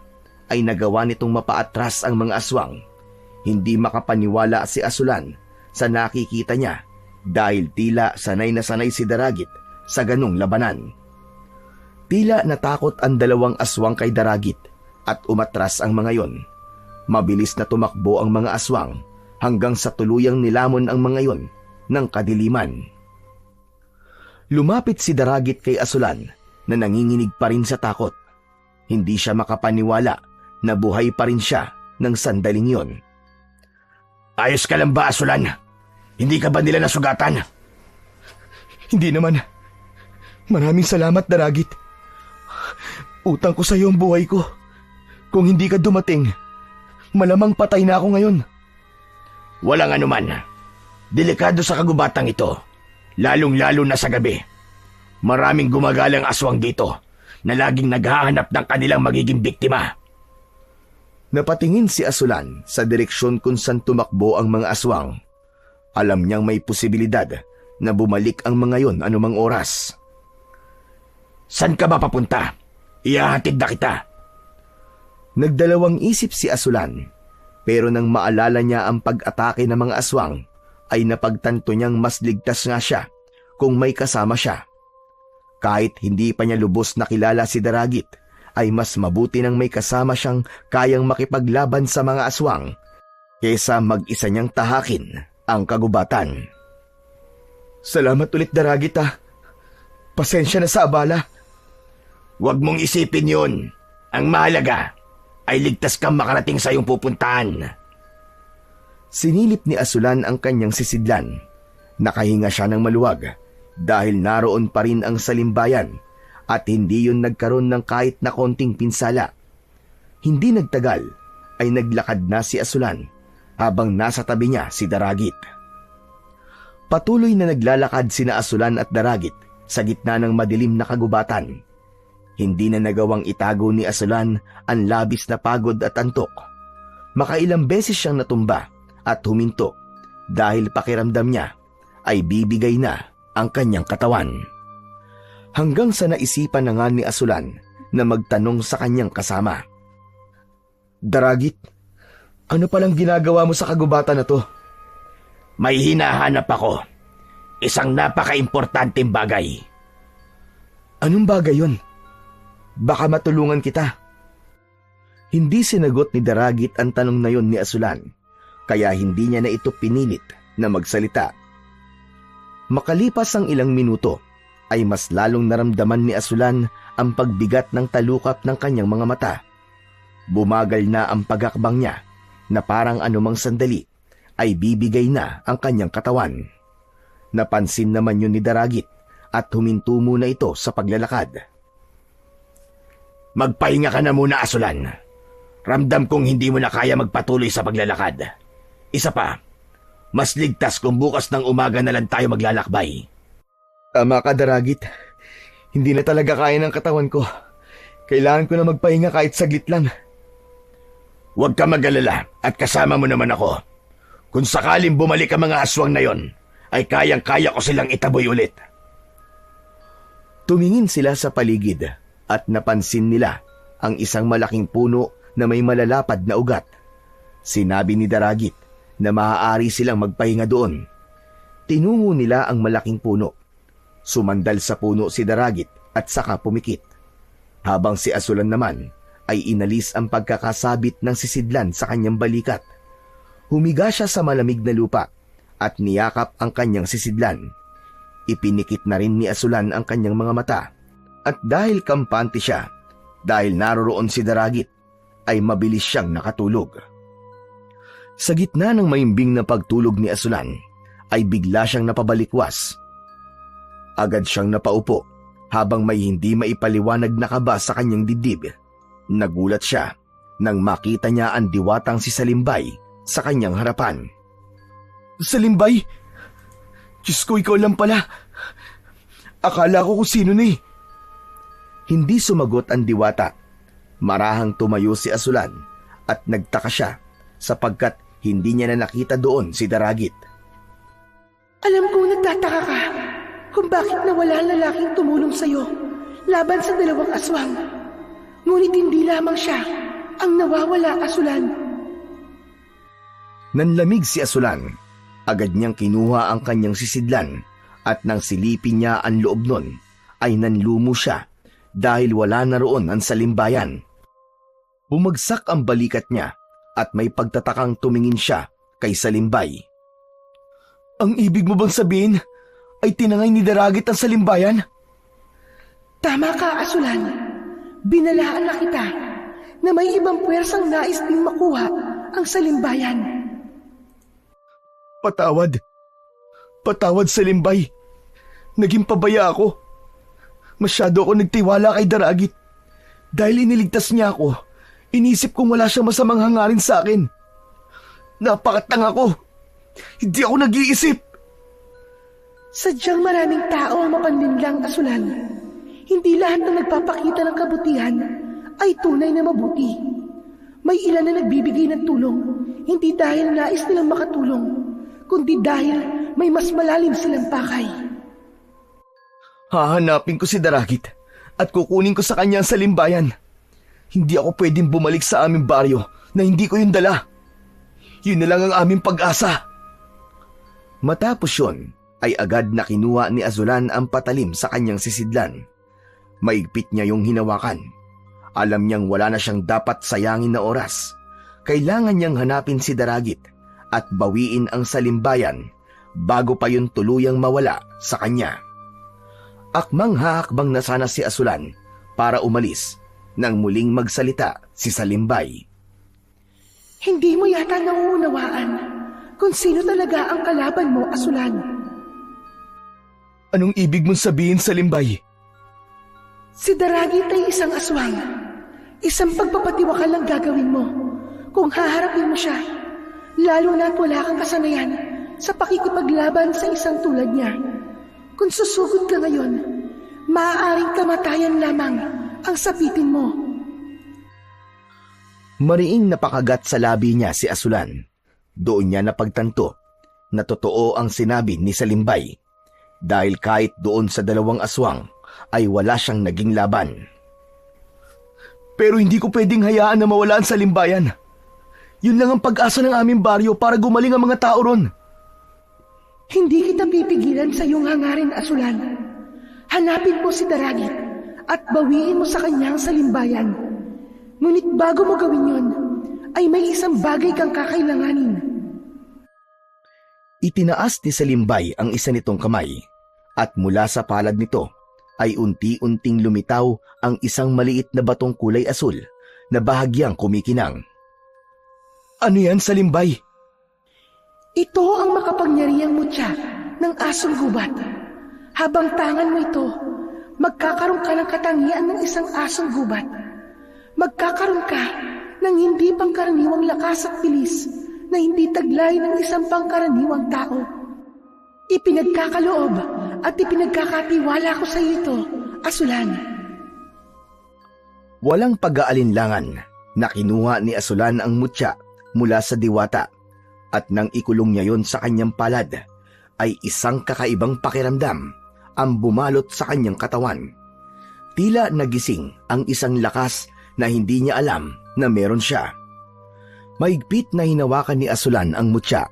[SPEAKER 2] ay nagawa nitong mapaatras ang mga aswang. Hindi makapaniwala si Asulan sa nakikita niya dahil tila sanay na sanay si Daragit sa ganong labanan. Tila natakot ang dalawang aswang kay Daragit at umatras ang mga yon. Mabilis na tumakbo ang mga aswang hanggang sa tuluyang nilamon ang mga yon ng kadiliman. Lumapit si Daragit kay Asulan na nanginginig pa rin sa takot. Hindi siya makapaniwala na buhay pa rin siya ng sandaling yon.
[SPEAKER 1] "Ayos ka lang ba, Asulan? Hindi ka ba nila nasugatan?"
[SPEAKER 2] "Hindi naman. Maraming salamat, Daragit. Utang ko sa iyo ang buhay ko. Kung hindi ka dumating, malamang patay na ako ngayon."
[SPEAKER 1] "Walang anuman. Delikado sa kagubatang ito, lalong-lalo na sa gabi.
[SPEAKER 3] Maraming gumagalang aswang dito na laging naghahanap ng kanilang magiging biktima.
[SPEAKER 2] Napatingin si Asulan sa direksyon kung saan tumakbo ang mga aswang. Alam niyang may posibilidad na bumalik ang mga yon anumang oras.
[SPEAKER 3] San ka ba papunta? Ihahatid na kita.
[SPEAKER 2] Nagdalawang isip si Asulan, pero nang maalala niya ang pag-atake ng mga aswang, ay napagtanto niyang mas ligtas nga siya kung may kasama siya. Kahit hindi pa niya lubos nakilala si Daragit, ay mas mabuti nang may kasama siyang kayang makipaglaban sa mga aswang kaysa mag-isa niyang tahakin ang kagubatan. Salamat ulit, Daragit, ah. Pasensya na sa abala.
[SPEAKER 3] Huwag mong isipin yun. Ang mahalaga ay ligtas kang makarating sa iyong pupuntahan.
[SPEAKER 2] Sinilip ni Asulan ang kanyang sisidlan. Nakahinga siya ng maluwag dahil naroon pa rin ang salimbayan at hindi yun nagkaroon ng kahit na konting pinsala. Hindi nagtagal ay naglakad na si Asulan habang nasa tabi niya si Daragit. Patuloy na naglalakad sina Asulan at Daragit sa gitna ng madilim na kagubatan. Hindi na nagawang itago ni Asulan ang labis na pagod at antok. Makailang beses siyang natumba at huminto dahil pakiramdam niya ay bibigay na ang kanyang katawan. Hanggang sa naisipan na nga ni Asulan na magtanong sa kanyang kasama. Daragit, ano palang ginagawa mo sa kagubatan na to?
[SPEAKER 3] May hinahanap ako. Isang napaka-importanteng bagay.
[SPEAKER 2] Anong bagay yon? Baka matulungan kita. Hindi sinagot ni Daragit ang tanong na yon ni Asulan, kaya hindi niya na ito pinilit na magsalita. Makalipas ang ilang minuto, ay mas lalong naramdaman ni Asulan ang pagbigat ng talukap ng kanyang mga mata. Bumagal na ang pagakbang niya na parang anumang sandali ay bibigay na ang kanyang katawan. Napansin naman yun ni Daragit at huminto muna ito sa paglalakad.
[SPEAKER 3] Magpahinga ka na muna, Asulan. Ramdam kong hindi mo na kaya magpatuloy sa paglalakad. Isa pa, mas ligtas kung bukas ng umaga na lang tayo maglalakbay.
[SPEAKER 2] Tama ka, Daragit. Hindi na talaga kaya ng katawan ko. Kailangan ko na magpahinga kahit saglit lang.
[SPEAKER 3] Huwag ka mag-alala at kasama mo naman ako. Kung sakaling bumalik ang mga aswang na yon, ay kayang-kaya ko silang itaboy ulit.
[SPEAKER 2] Tumingin sila sa paligid at napansin nila ang isang malaking puno na may malalapad na ugat. Sinabi ni Daragit na maaari silang magpahinga doon. Tinungo nila ang malaking puno. Sumandal sa puno si Daragit at saka pumikit. Habang si Asulan naman ay inalis ang pagkakasabit ng sisidlan sa kanyang balikat. Humiga siya sa malamig na lupa at niyakap ang kanyang sisidlan. Ipinikit na rin ni Asulan ang kanyang mga mata. At dahil kampante siya, dahil naroroon si Daragit, ay mabilis siyang nakatulog. Sa gitna ng maimbing na pagtulog ni Asulan, ay bigla siyang napabalikwas. Agad siyang napaupo habang may hindi maipaliwanag na kaba sa kanyang dibdib. Nagulat siya nang makita niya ang diwatang si Salimbay sa kanyang harapan. Salimbay? Diyos ko, ikaw lang pala. Akala ko kung sino na eh. Hindi sumagot ang diwata. Marahang tumayo si Asulan at nagtaka siya sapagkat hindi niya na nakita doon si Daragit.
[SPEAKER 4] Alam kong nagtataka ka kung bakit nawala ang lalaking tumulong sa'yo laban sa dalawang aswang. Ngunit hindi lamang siya ang nawawala, Asulan.
[SPEAKER 2] Nanlamig si Asulan. Agad niyang kinuha ang kanyang sisidlan at nang silipin niya ang loob nun ay nanlumo siya dahil wala na roon ang salimbayan. Bumagsak ang balikat niya at may pagtatakang tumingin siya kay Salimbay. Ang ibig mo bang sabihin ay tinangay ni Daragit ang salimbayan?
[SPEAKER 4] Tama ka, Asulan. Binalaan na kita na may ibang puwersang nais din makuha ang salimbayan.
[SPEAKER 2] Patawad. Patawad, Salimbay. Naging pabaya ako. Masyado ako nagtiwala kay Daragit. Dahil iniligtas niya ako, inisip kong wala siyang masamang hangarin sa akin. Napakatanga ko. Hindi ako nag-iisip.
[SPEAKER 4] Sadyang maraming tao ang mapanlinlang, Asulan. Hindi lahat na nagpapakita ng kabutihan ay tunay na mabuti. May ilan na nagbibigay ng tulong, hindi dahil nais nilang makatulong, kundi dahil may mas malalim silang pakay.
[SPEAKER 2] Hahanapin ko si Daragit at kukunin ko sa kanya ang salimbayan. Hindi ako pwedeng bumalik sa aming baryo na hindi ko yung dala. Yun na lang ang aming pag-asa. Matapos yun, ay agad na kinuha ni Azulan ang patalim sa kanyang sisidlan. Maigpit niya yung hinawakan. Alam niyang wala na siyang dapat sayangin na oras. Kailangan niyang hanapin si Daragit at bawiin ang salimbayan bago pa yun tuluyang mawala sa kanya. Akmang haakbang na sana si Asulan para umalis nang muling magsalita si Salimbay.
[SPEAKER 4] Hindi mo yata nauunawaan kung sino talaga ang kalaban mo, Asulan.
[SPEAKER 2] Anong ibig mong sabihin, Salimbay?
[SPEAKER 4] Si Daragit ay isang aswang. Isang pagpapatiwakal lang gagawin mo kung haharapin mo siya, lalo na't wala kang kasanayan sa pakikipaglaban sa isang tulad niya. Kung susugod ka ngayon, maaaring kamatayan lamang ang sapitin mo.
[SPEAKER 2] Mariing napakagat sa labi niya si Asulan. Doon niya napagtanto na totoo ang sinabi ni Salimbay dahil kahit doon sa dalawang aswang ay wala siyang naging laban. Pero hindi ko pwedeng hayaan na mawala ang salimbayan. Yun lang ang pag-asa ng aming baryo para gumaling ang mga tao ron.
[SPEAKER 4] Hindi kita pipigilan sa iyong hangarin, Asulan. Hanapin mo si Daragit at bawiin mo sa kanya ang salimbayan. Ngunit bago mo gawin yon, ay may isang bagay kang kakailanganin.
[SPEAKER 2] Itinaas ni Salimbay ang isa nitong kamay at mula sa palad nito ay unti-unting lumitaw ang isang maliit na batong kulay asul na bahagyang kumikinang. Ano yan, Salimbay?
[SPEAKER 4] Ito ang makapangyarihang mutya ng asong gubat. Habang tangan mo ito, magkakaroon ka ng katangian ng isang asong gubat. Magkakaroon ka ng hindi pangkaraniwang lakas at bilis na hindi taglay ng isang pangkaraniwang tao. Ipinagkakaloob at ipinagkakatiwala ko sa iyo ito, Asulan.
[SPEAKER 2] Walang pag-aalinlangan na kinuha ni Asulan ang mutya mula sa diwata at nang ikulong niya yon sa kanyang palad ay isang kakaibang pakiramdam ang bumalot sa kanyang katawan. Tila nagising ang isang lakas na hindi niya alam na meron siya. Maigpit na hinawakan ni Asulan ang mutya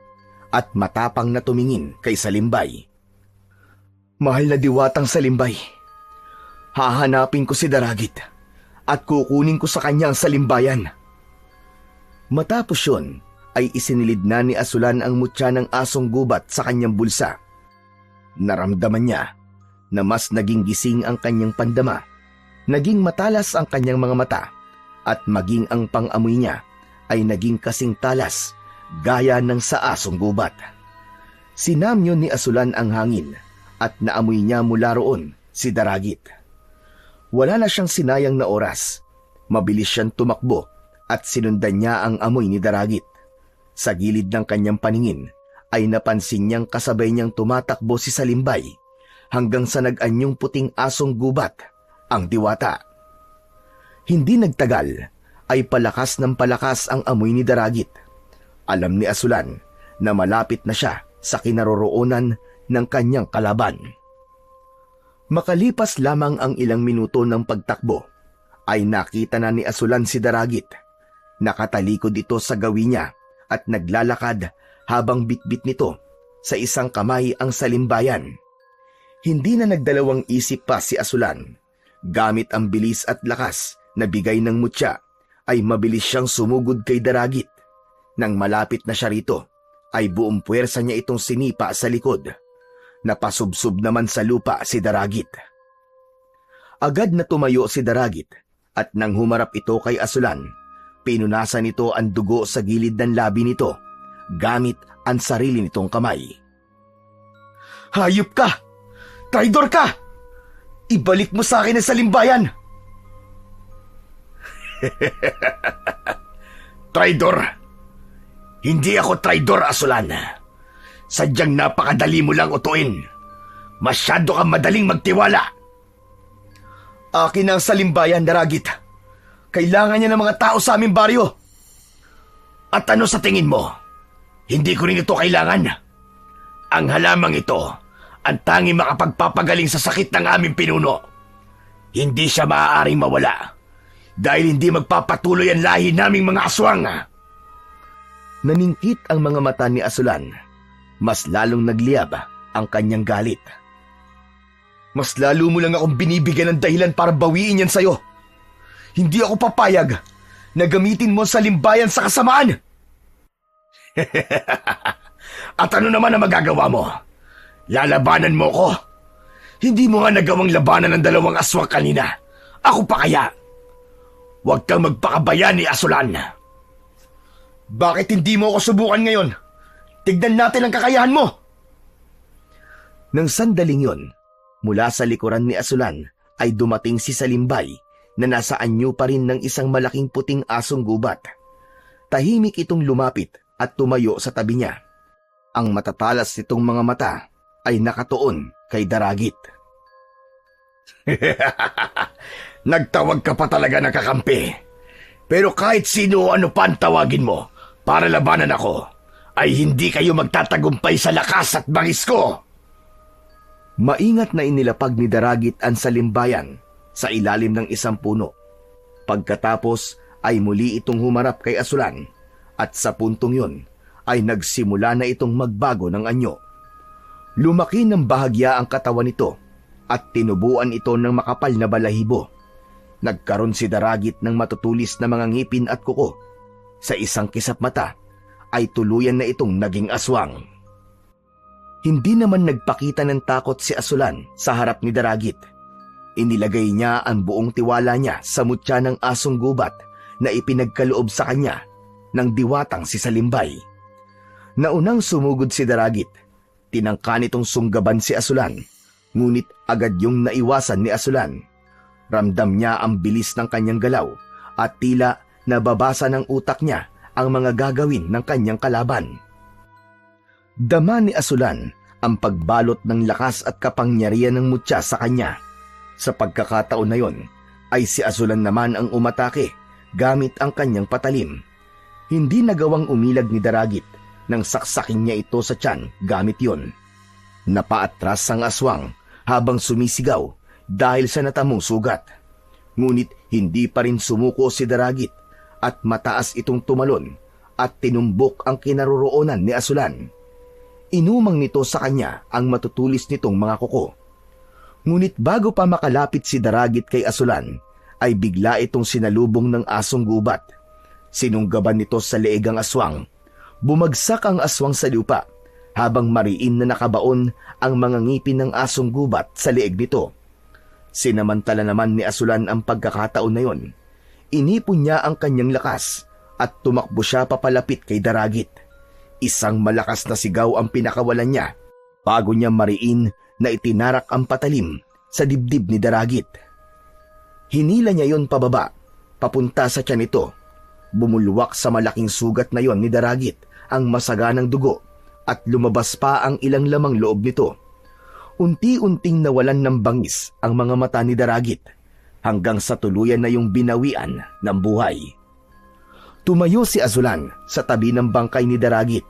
[SPEAKER 2] at matapang na tumingin kay Salimbay. Mahal na diwatang Salimbay, hahanapin ko si Daragit at kukunin ko sa kanya ang salimbayan. Matapos yun, ay isinilid na ni Asulan ang mutya ng asong gubat sa kanyang bulsa. Naramdaman niya na mas naging gising ang kanyang pandama, naging matalas ang kanyang mga mata, at maging ang pang-amoy niya ay naging kasing talas gaya ng sa asong gubat. Sinamyo ni Asulan ang hangin at naamoy niya mula roon si Daragit. Wala na siyang sinayang na oras. Mabilis siyang tumakbo at sinundan niya ang amoy ni Daragit. Sa gilid ng kanyang paningin ay napansin niyang kasabay niyang tumatakbo si Salimbay hanggang sa nag-anyong puting asong gubat, ang diwata. Hindi nagtagal ay palakas ng palakas ang amoy ni Daragit. Alam ni Asulan na malapit na siya sa kinaroroonan ng kanyang kalaban. Makalipas lamang ang ilang minuto ng pagtakbo, ay nakita na ni Asulan si Daragit. Nakatalikod ito sa gawi niya at naglalakad habang bitbit nito sa isang kamay ang salimbayan. Hindi na nagdalawang isip pa si Asulan. Gamit ang bilis at lakas na bigay ng mutya, ay mabilis siyang sumugod kay Daragit. Nang malapit na siya rito, ay buong puwersa niya itong sinipa sa likod. Napasubsob naman sa lupa si Daragit. Agad na tumayo si Daragit at nang humarap ito kay Asulan, pinunasan nito ang dugo sa gilid ng labi nito gamit ang sarili nitong kamay. Hayop ka! Traidor ka! Ibalik mo sa akin ang salimbayan!
[SPEAKER 3] Traidor! Hindi ako traidor, Asulan. Sadyang napakadali mo lang utuin. Masyado kang madaling magtiwala.
[SPEAKER 2] Akin ang salimbayan, Daragit. Kailangan niya ng mga tao sa aming baryo.
[SPEAKER 3] At ano sa tingin mo? Hindi ko rin ito kailangan. Ang halamang ito, ang tanging makapagpapagaling sa sakit ng aming pinuno. Hindi siya maaaring mawala dahil hindi magpapatuloy ang lahi naming mga aswang.
[SPEAKER 2] Naningkit ang mga mata ni Asulan. Mas lalong nagliyab ang kanyang galit. Mas lalo mo lang akong binibigyan ng dahilan para bawiin yan sa'yo. Hindi ako papayag na gamitin mo sa limbayan sa kasamaan.
[SPEAKER 3] At ano naman ang magagawa mo? Lalabanan mo ko? Hindi mo nga nagawang labanan ng dalawang aswang kanina. Ako pa kaya? Huwag kang magpakabayani, Asulan.
[SPEAKER 2] Bakit hindi mo ako subukan ngayon? Tignan natin ang kakayahan mo! Nang sandaling yon, mula sa likuran ni Asulan ay dumating si Salimbay na nasa anyo pa rin ng isang malaking puting asong gubat. Tahimik itong lumapit at tumayo sa tabi niya. Ang matatalas nitong mga mata ay nakatuon kay Daragit.
[SPEAKER 3] Nagtawag ka pa talaga ng kakampi. Pero kahit sino o ano pa ang tawagin mo para labanan ako, ay hindi kayo magtatagumpay sa lakas at bangis ko.
[SPEAKER 2] Maingat na inilapag ni Daragit ang salimbayan sa ilalim ng isang puno. Pagkatapos ay muli itong humarap kay Asulan at sa puntong yun ay nagsimula na itong magbago ng anyo. Lumaki ng bahagya ang katawan nito at tinubuan ito ng makapal na balahibo. Nagkaroon si Daragit ng matutulis na mga ngipin at kuko. Sa isang kisap mata ay tuluyan na itong naging aswang. Hindi naman nagpakita ng takot si Asulan sa harap ni Daragit. Inilagay niya ang buong tiwala niya sa mutya ng asong gubat na ipinagkaloob sa kanya ng diwatang si Salimbay. Naunang sumugod si Daragit, tinangka nitong sunggaban si Asulan, ngunit agad yung naiwasan ni Asulan. Ramdam niya ang bilis ng kanyang galaw at tila nababasa ng utak niya ang mga gagawin ng kanyang kalaban. Dama ni Asulan ang pagbalot ng lakas at kapangyarihan ng mutya sa kanya. Sa pagkakataon na yon, ay si Asulan naman ang umatake gamit ang kanyang patalim. Hindi nagawang umilag ni Daragit nang saksakin niya ito sa tiyan gamit yon. Napaatras ang aswang habang sumisigaw dahil sa natamong sugat. Ngunit hindi pa rin sumuko si Daragit at mataas itong tumalon at tinumbok ang kinaroroonan ni Asulan. Inumang nito sa kanya ang matutulis nitong mga kuko. Ngunit bago pa makalapit si Daragit kay Asulan, ay bigla itong sinalubong ng asong gubat. Sinunggaban nito sa leeg ang aswang. Bumagsak ang aswang sa lupa habang mariin na nakabaon ang mga ngipin ng asong gubat sa leeg nito. Sinamantala naman ni Asulan ang pagkakataon na yon. Inipon niya ang kanyang lakas at tumakbo siya papalapit kay Daragit. Isang malakas na sigaw ang pinakawalan niya bago niya mariin na itinarak ang patalim sa dibdib ni Daragit. Hinila niya yon pababa, papunta sa tiyan nito. Bumulwak sa malaking sugat na yon ni Daragit ang masaganang dugo at lumabas pa ang ilang lamang loob nito. Unti-unting nawalan ng bangis ang mga mata ni Daragit hanggang sa tuluyan na yung binawian ng buhay. Tumayo si Asulan sa tabi ng bangkay ni Daragit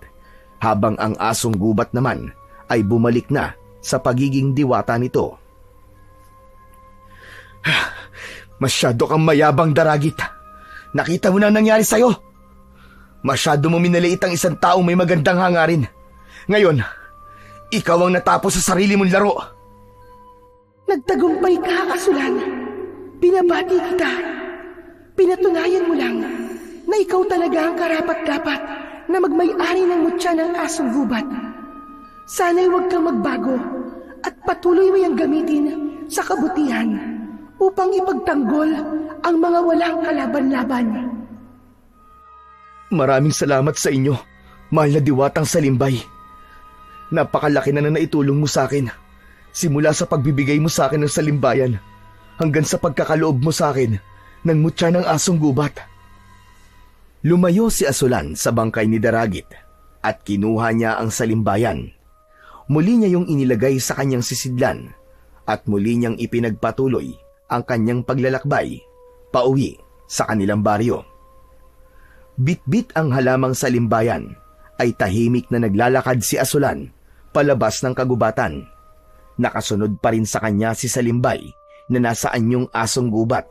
[SPEAKER 2] habang ang asong gubat naman ay bumalik na sa pagiging diwata nito. Masyado kang mayabang, Daragit. Nakita mo na ang nangyari sa'yo. Masyado mo minaliit ang isang taong may magandang hangarin. Ngayon, ikaw ang natapos sa sarili mong laro.
[SPEAKER 4] Nagtagumpay ka, Asulan. Binabati kita. Pinatunayan mo lang na ikaw talaga ang karapat-dapat na magmay-ari ng mutya ng asong gubat. Sana'y huwag kang magbago at patuloy mo yung gamitin sa kabutihan upang ipagtanggol ang mga walang kalaban-laban.
[SPEAKER 2] Maraming salamat sa inyo, mahal na diwatang Salimbay. Napakalaki na naitulong mo sa akin. Simula sa pagbibigay mo sa akin ng salimbayan hanggang sa pagkakaloob mo sa akin ng mutya ng asong gubat. Lumayo si Asulan sa bangkay ni Daragit at kinuha niya ang salimbayan. Muli niya yung inilagay sa kanyang sisidlan at muli niyang ipinagpatuloy ang kanyang paglalakbay pauwi sa kanilang baryo. Bitbit ang halamang salimbayan ay tahimik na naglalakad si Asolan palabas ng kagubatan. Nakasunod pa rin sa kanya si Salimbay na nasa anyong asong gubat.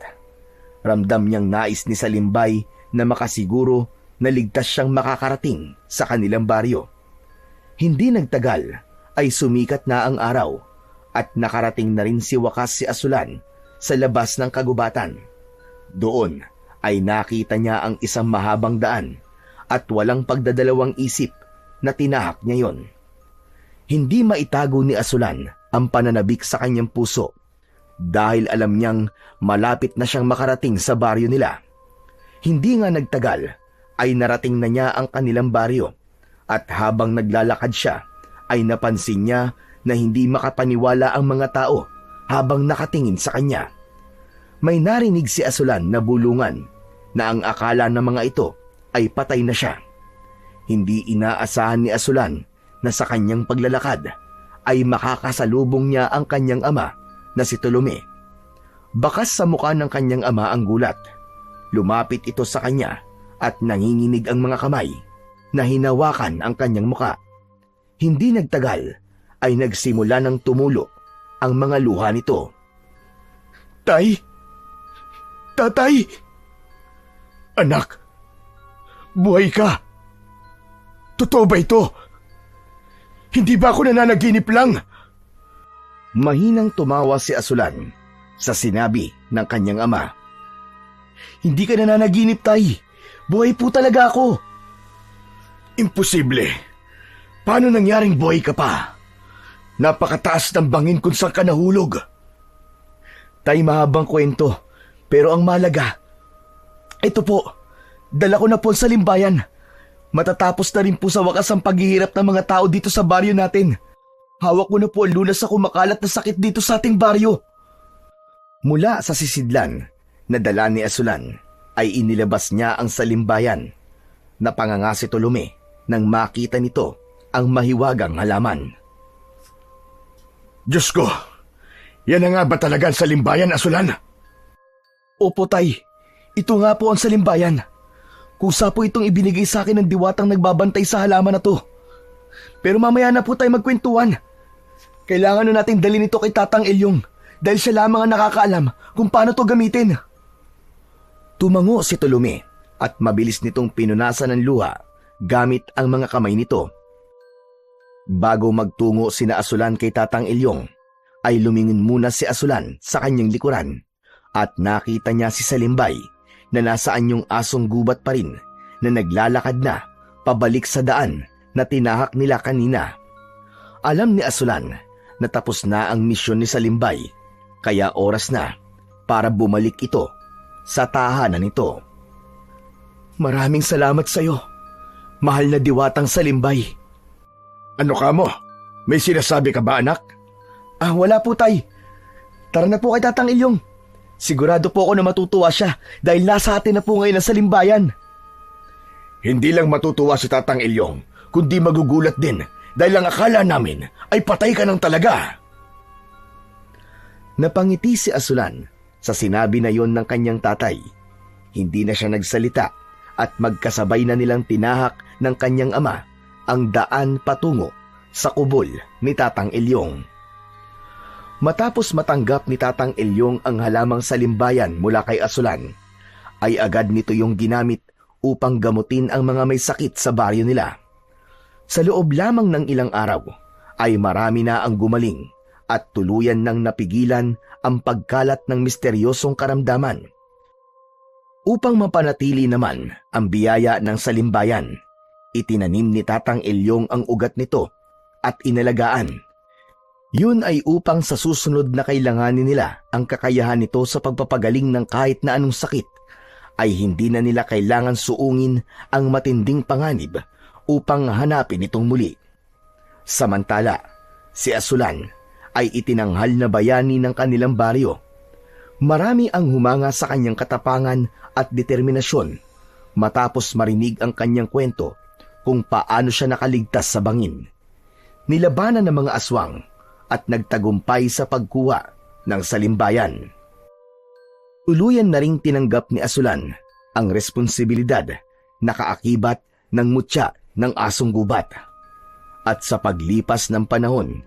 [SPEAKER 2] Ramdam niyang nais ni Salimbay na makasiguro na ligtas siyang makakarating sa kanilang baryo. Hindi nagtagal ay sumikat na ang araw at nakarating na rin si wakas si Asolan sa labas ng kagubatan. Doon ay nakita niya ang isang mahabang daan at walang pagdadalawang isip na tinahak niya yon. Hindi maitago ni Asolan ang pananabik sa kanyang puso dahil alam niyang malapit na siyang makarating sa baryo nila. Hindi nga nagtagal ay narating na niya ang kanilang baryo at habang naglalakad siya ay napansin niya na hindi makapaniwala ang mga tao habang nakatingin sa kanya. May narinig si Asolan na bulungan na ang akala ng mga ito ay patay na siya. Hindi inaasahan ni Asolan na sa kanyang paglalakad ay makakasalubong niya ang kanyang ama na si Tolome. Bakas sa mukha ng kanyang ama ang gulat. Lumapit ito sa kanya at nanginginig ang mga kamay na hinawakan ang kanyang muka. Hindi nagtagal ay nagsimula ng tumulo ang mga luha nito.
[SPEAKER 1] Tay! Tatay! Anak! Buhay ka! Totoo ba ito? Hindi ba ako nananaginip lang?
[SPEAKER 2] Mahinang tumawa si Asolan sa sinabi ng kanyang ama.
[SPEAKER 1] Hindi ka nananaginip, Tay. Buhay po talaga ako. Imposible. Paano nangyaring buhay ka pa? Napakataas ng bangin kung saan ka nahulog.
[SPEAKER 2] Tay, mahabang kwento. Pero ang malaga, ito po, dala ko na po sa limbayan. Matatapos na rin po sa wakas ang paghihirap ng mga tao dito sa baryo natin. Hawak ko na po ang lunas sa kumakalat na sakit dito sa ating baryo. Mula sa sisidlan na dala ni Asolan ay inilabas niya ang salimbayan. Napanganga si Tolome nang makita nito ang mahiwagang halaman.
[SPEAKER 1] Diyos ko, yan na nga ba talaga ang salimbayan, Asolan?
[SPEAKER 2] Opo, Tay. Ito nga po ang salimbayan. Kusa po itong ibinigay sa akin ng diwatang nagbabantay sa halaman na to. Pero mamaya na po tayo magkwentuhan. Kailangan na nating dalhin ito kay Tatang Elyong dahil siya lamang ang nakakaalam kung paano to gamitin. Tumango si Tolome at mabilis nitong pinunasan ng luha gamit ang mga kamay nito. Bago magtungo sina Asolan kay Tatang Elyong, ay lumingin muna si Asolan sa kanyang likuran at nakita niya si Salimbay na nasa anyong asong gubat pa rin na naglalakad na pabalik sa daan na tinahak nila kanina. Alam ni Asolan na tapos na ang misyon ni Salimbay kaya oras na para bumalik ito sa tahanan nito. Maraming salamat sa iyo, mahal na diwatang Salimbay.
[SPEAKER 1] Ano ka mo? May sinasabi ka ba, anak?
[SPEAKER 2] Wala po, Tay. Tara na po kay Tatang Elyong. Sigurado po ako na matutuwa siya dahil nasa atin na po ngayon ang salimbayan.
[SPEAKER 1] Hindi lang matutuwa si Tatang Elyong, kundi magugulat din dahil ang akala namin ay patay ka nang talaga.
[SPEAKER 2] Napangiti si Asolan sa sinabi na yon ng kanyang tatay. Hindi na siya nagsalita at magkasabay na nilang tinahak ng kanyang ama ang daan patungo sa kubol ni Tatang Elyong. Matapos matanggap ni Tatang Elyong ang halamang salimbayan mula kay Asolan, ay agad nito yung ginamit upang gamutin ang mga may sakit sa baryo nila. Sa loob lamang ng ilang araw, ay marami na ang gumaling at tuluyan nang napigilan ang pagkalat ng misteryosong karamdaman. Upang mapanatili naman ang biyaya ng salimbayan, itinanim ni Tatang Elyong ang ugat nito at inalagaan. Yun ay upang sa susunod na kailanganin nila ang kakayahan nito sa pagpapagaling ng kahit na anong sakit, ay hindi na nila kailangan suungin ang matinding panganib upang hanapin itong muli. Samantala, si Asolan ay itinanghal na bayani ng kanilang baryo. Marami ang humanga sa kanyang katapangan at determinasyon matapos marinig ang kanyang kwento kung paano siya nakaligtas sa bangin. nilabanan ng mga aswang at nagtagumpay sa pagkuha ng salimbayan. Tuluyan na ring tinanggap ni Asulan ang responsibilidad na kaakibat ng mutya ng asong gubat. At sa paglipas ng panahon,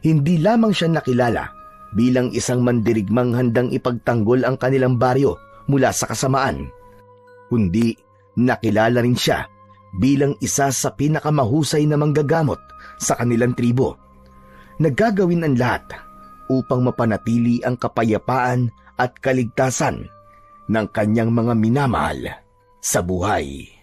[SPEAKER 2] hindi lamang siya nakilala bilang isang mandirigmang handang ipagtanggol ang kanilang baryo mula sa kasamaan, kundi nakilala rin siya bilang isa sa pinakamahusay na manggagamot sa kanilang tribo. Naggagawin ang lahat upang mapanatili ang kapayapaan at kaligtasan ng kanyang mga minamahal sa buhay.